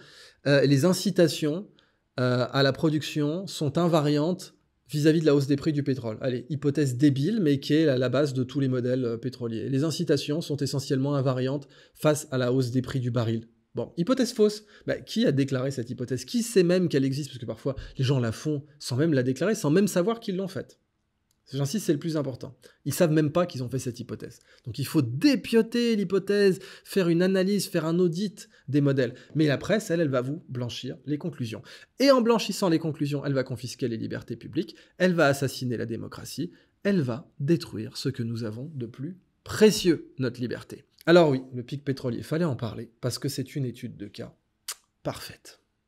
les incitations à la production sont invariantes vis-à-vis de la hausse des prix du pétrole. Allez, hypothèse débile, mais qui est à la base de tous les modèles pétroliers. Les incitations sont essentiellement invariantes face à la hausse des prix du baril. Bon, hypothèse fausse. Bah, qui a déclaré cette hypothèse? Qui sait même qu'elle existe? Parce que parfois, les gens la font sans même la déclarer, sans même savoir qu'ils l'ont faite. J'insiste, c'est le plus important. Ils savent même pas qu'ils ont fait cette hypothèse. Donc il faut dépioter l'hypothèse, faire une analyse, faire un audit des modèles. Mais la presse, elle va vous blanchir les conclusions. Et en blanchissant les conclusions, elle va confisquer les libertés publiques, elle va assassiner la démocratie, elle va détruire ce que nous avons de plus précieux, notre liberté. Alors oui, le pic pétrolier, fallait en parler, parce que c'est une étude de cas parfaite.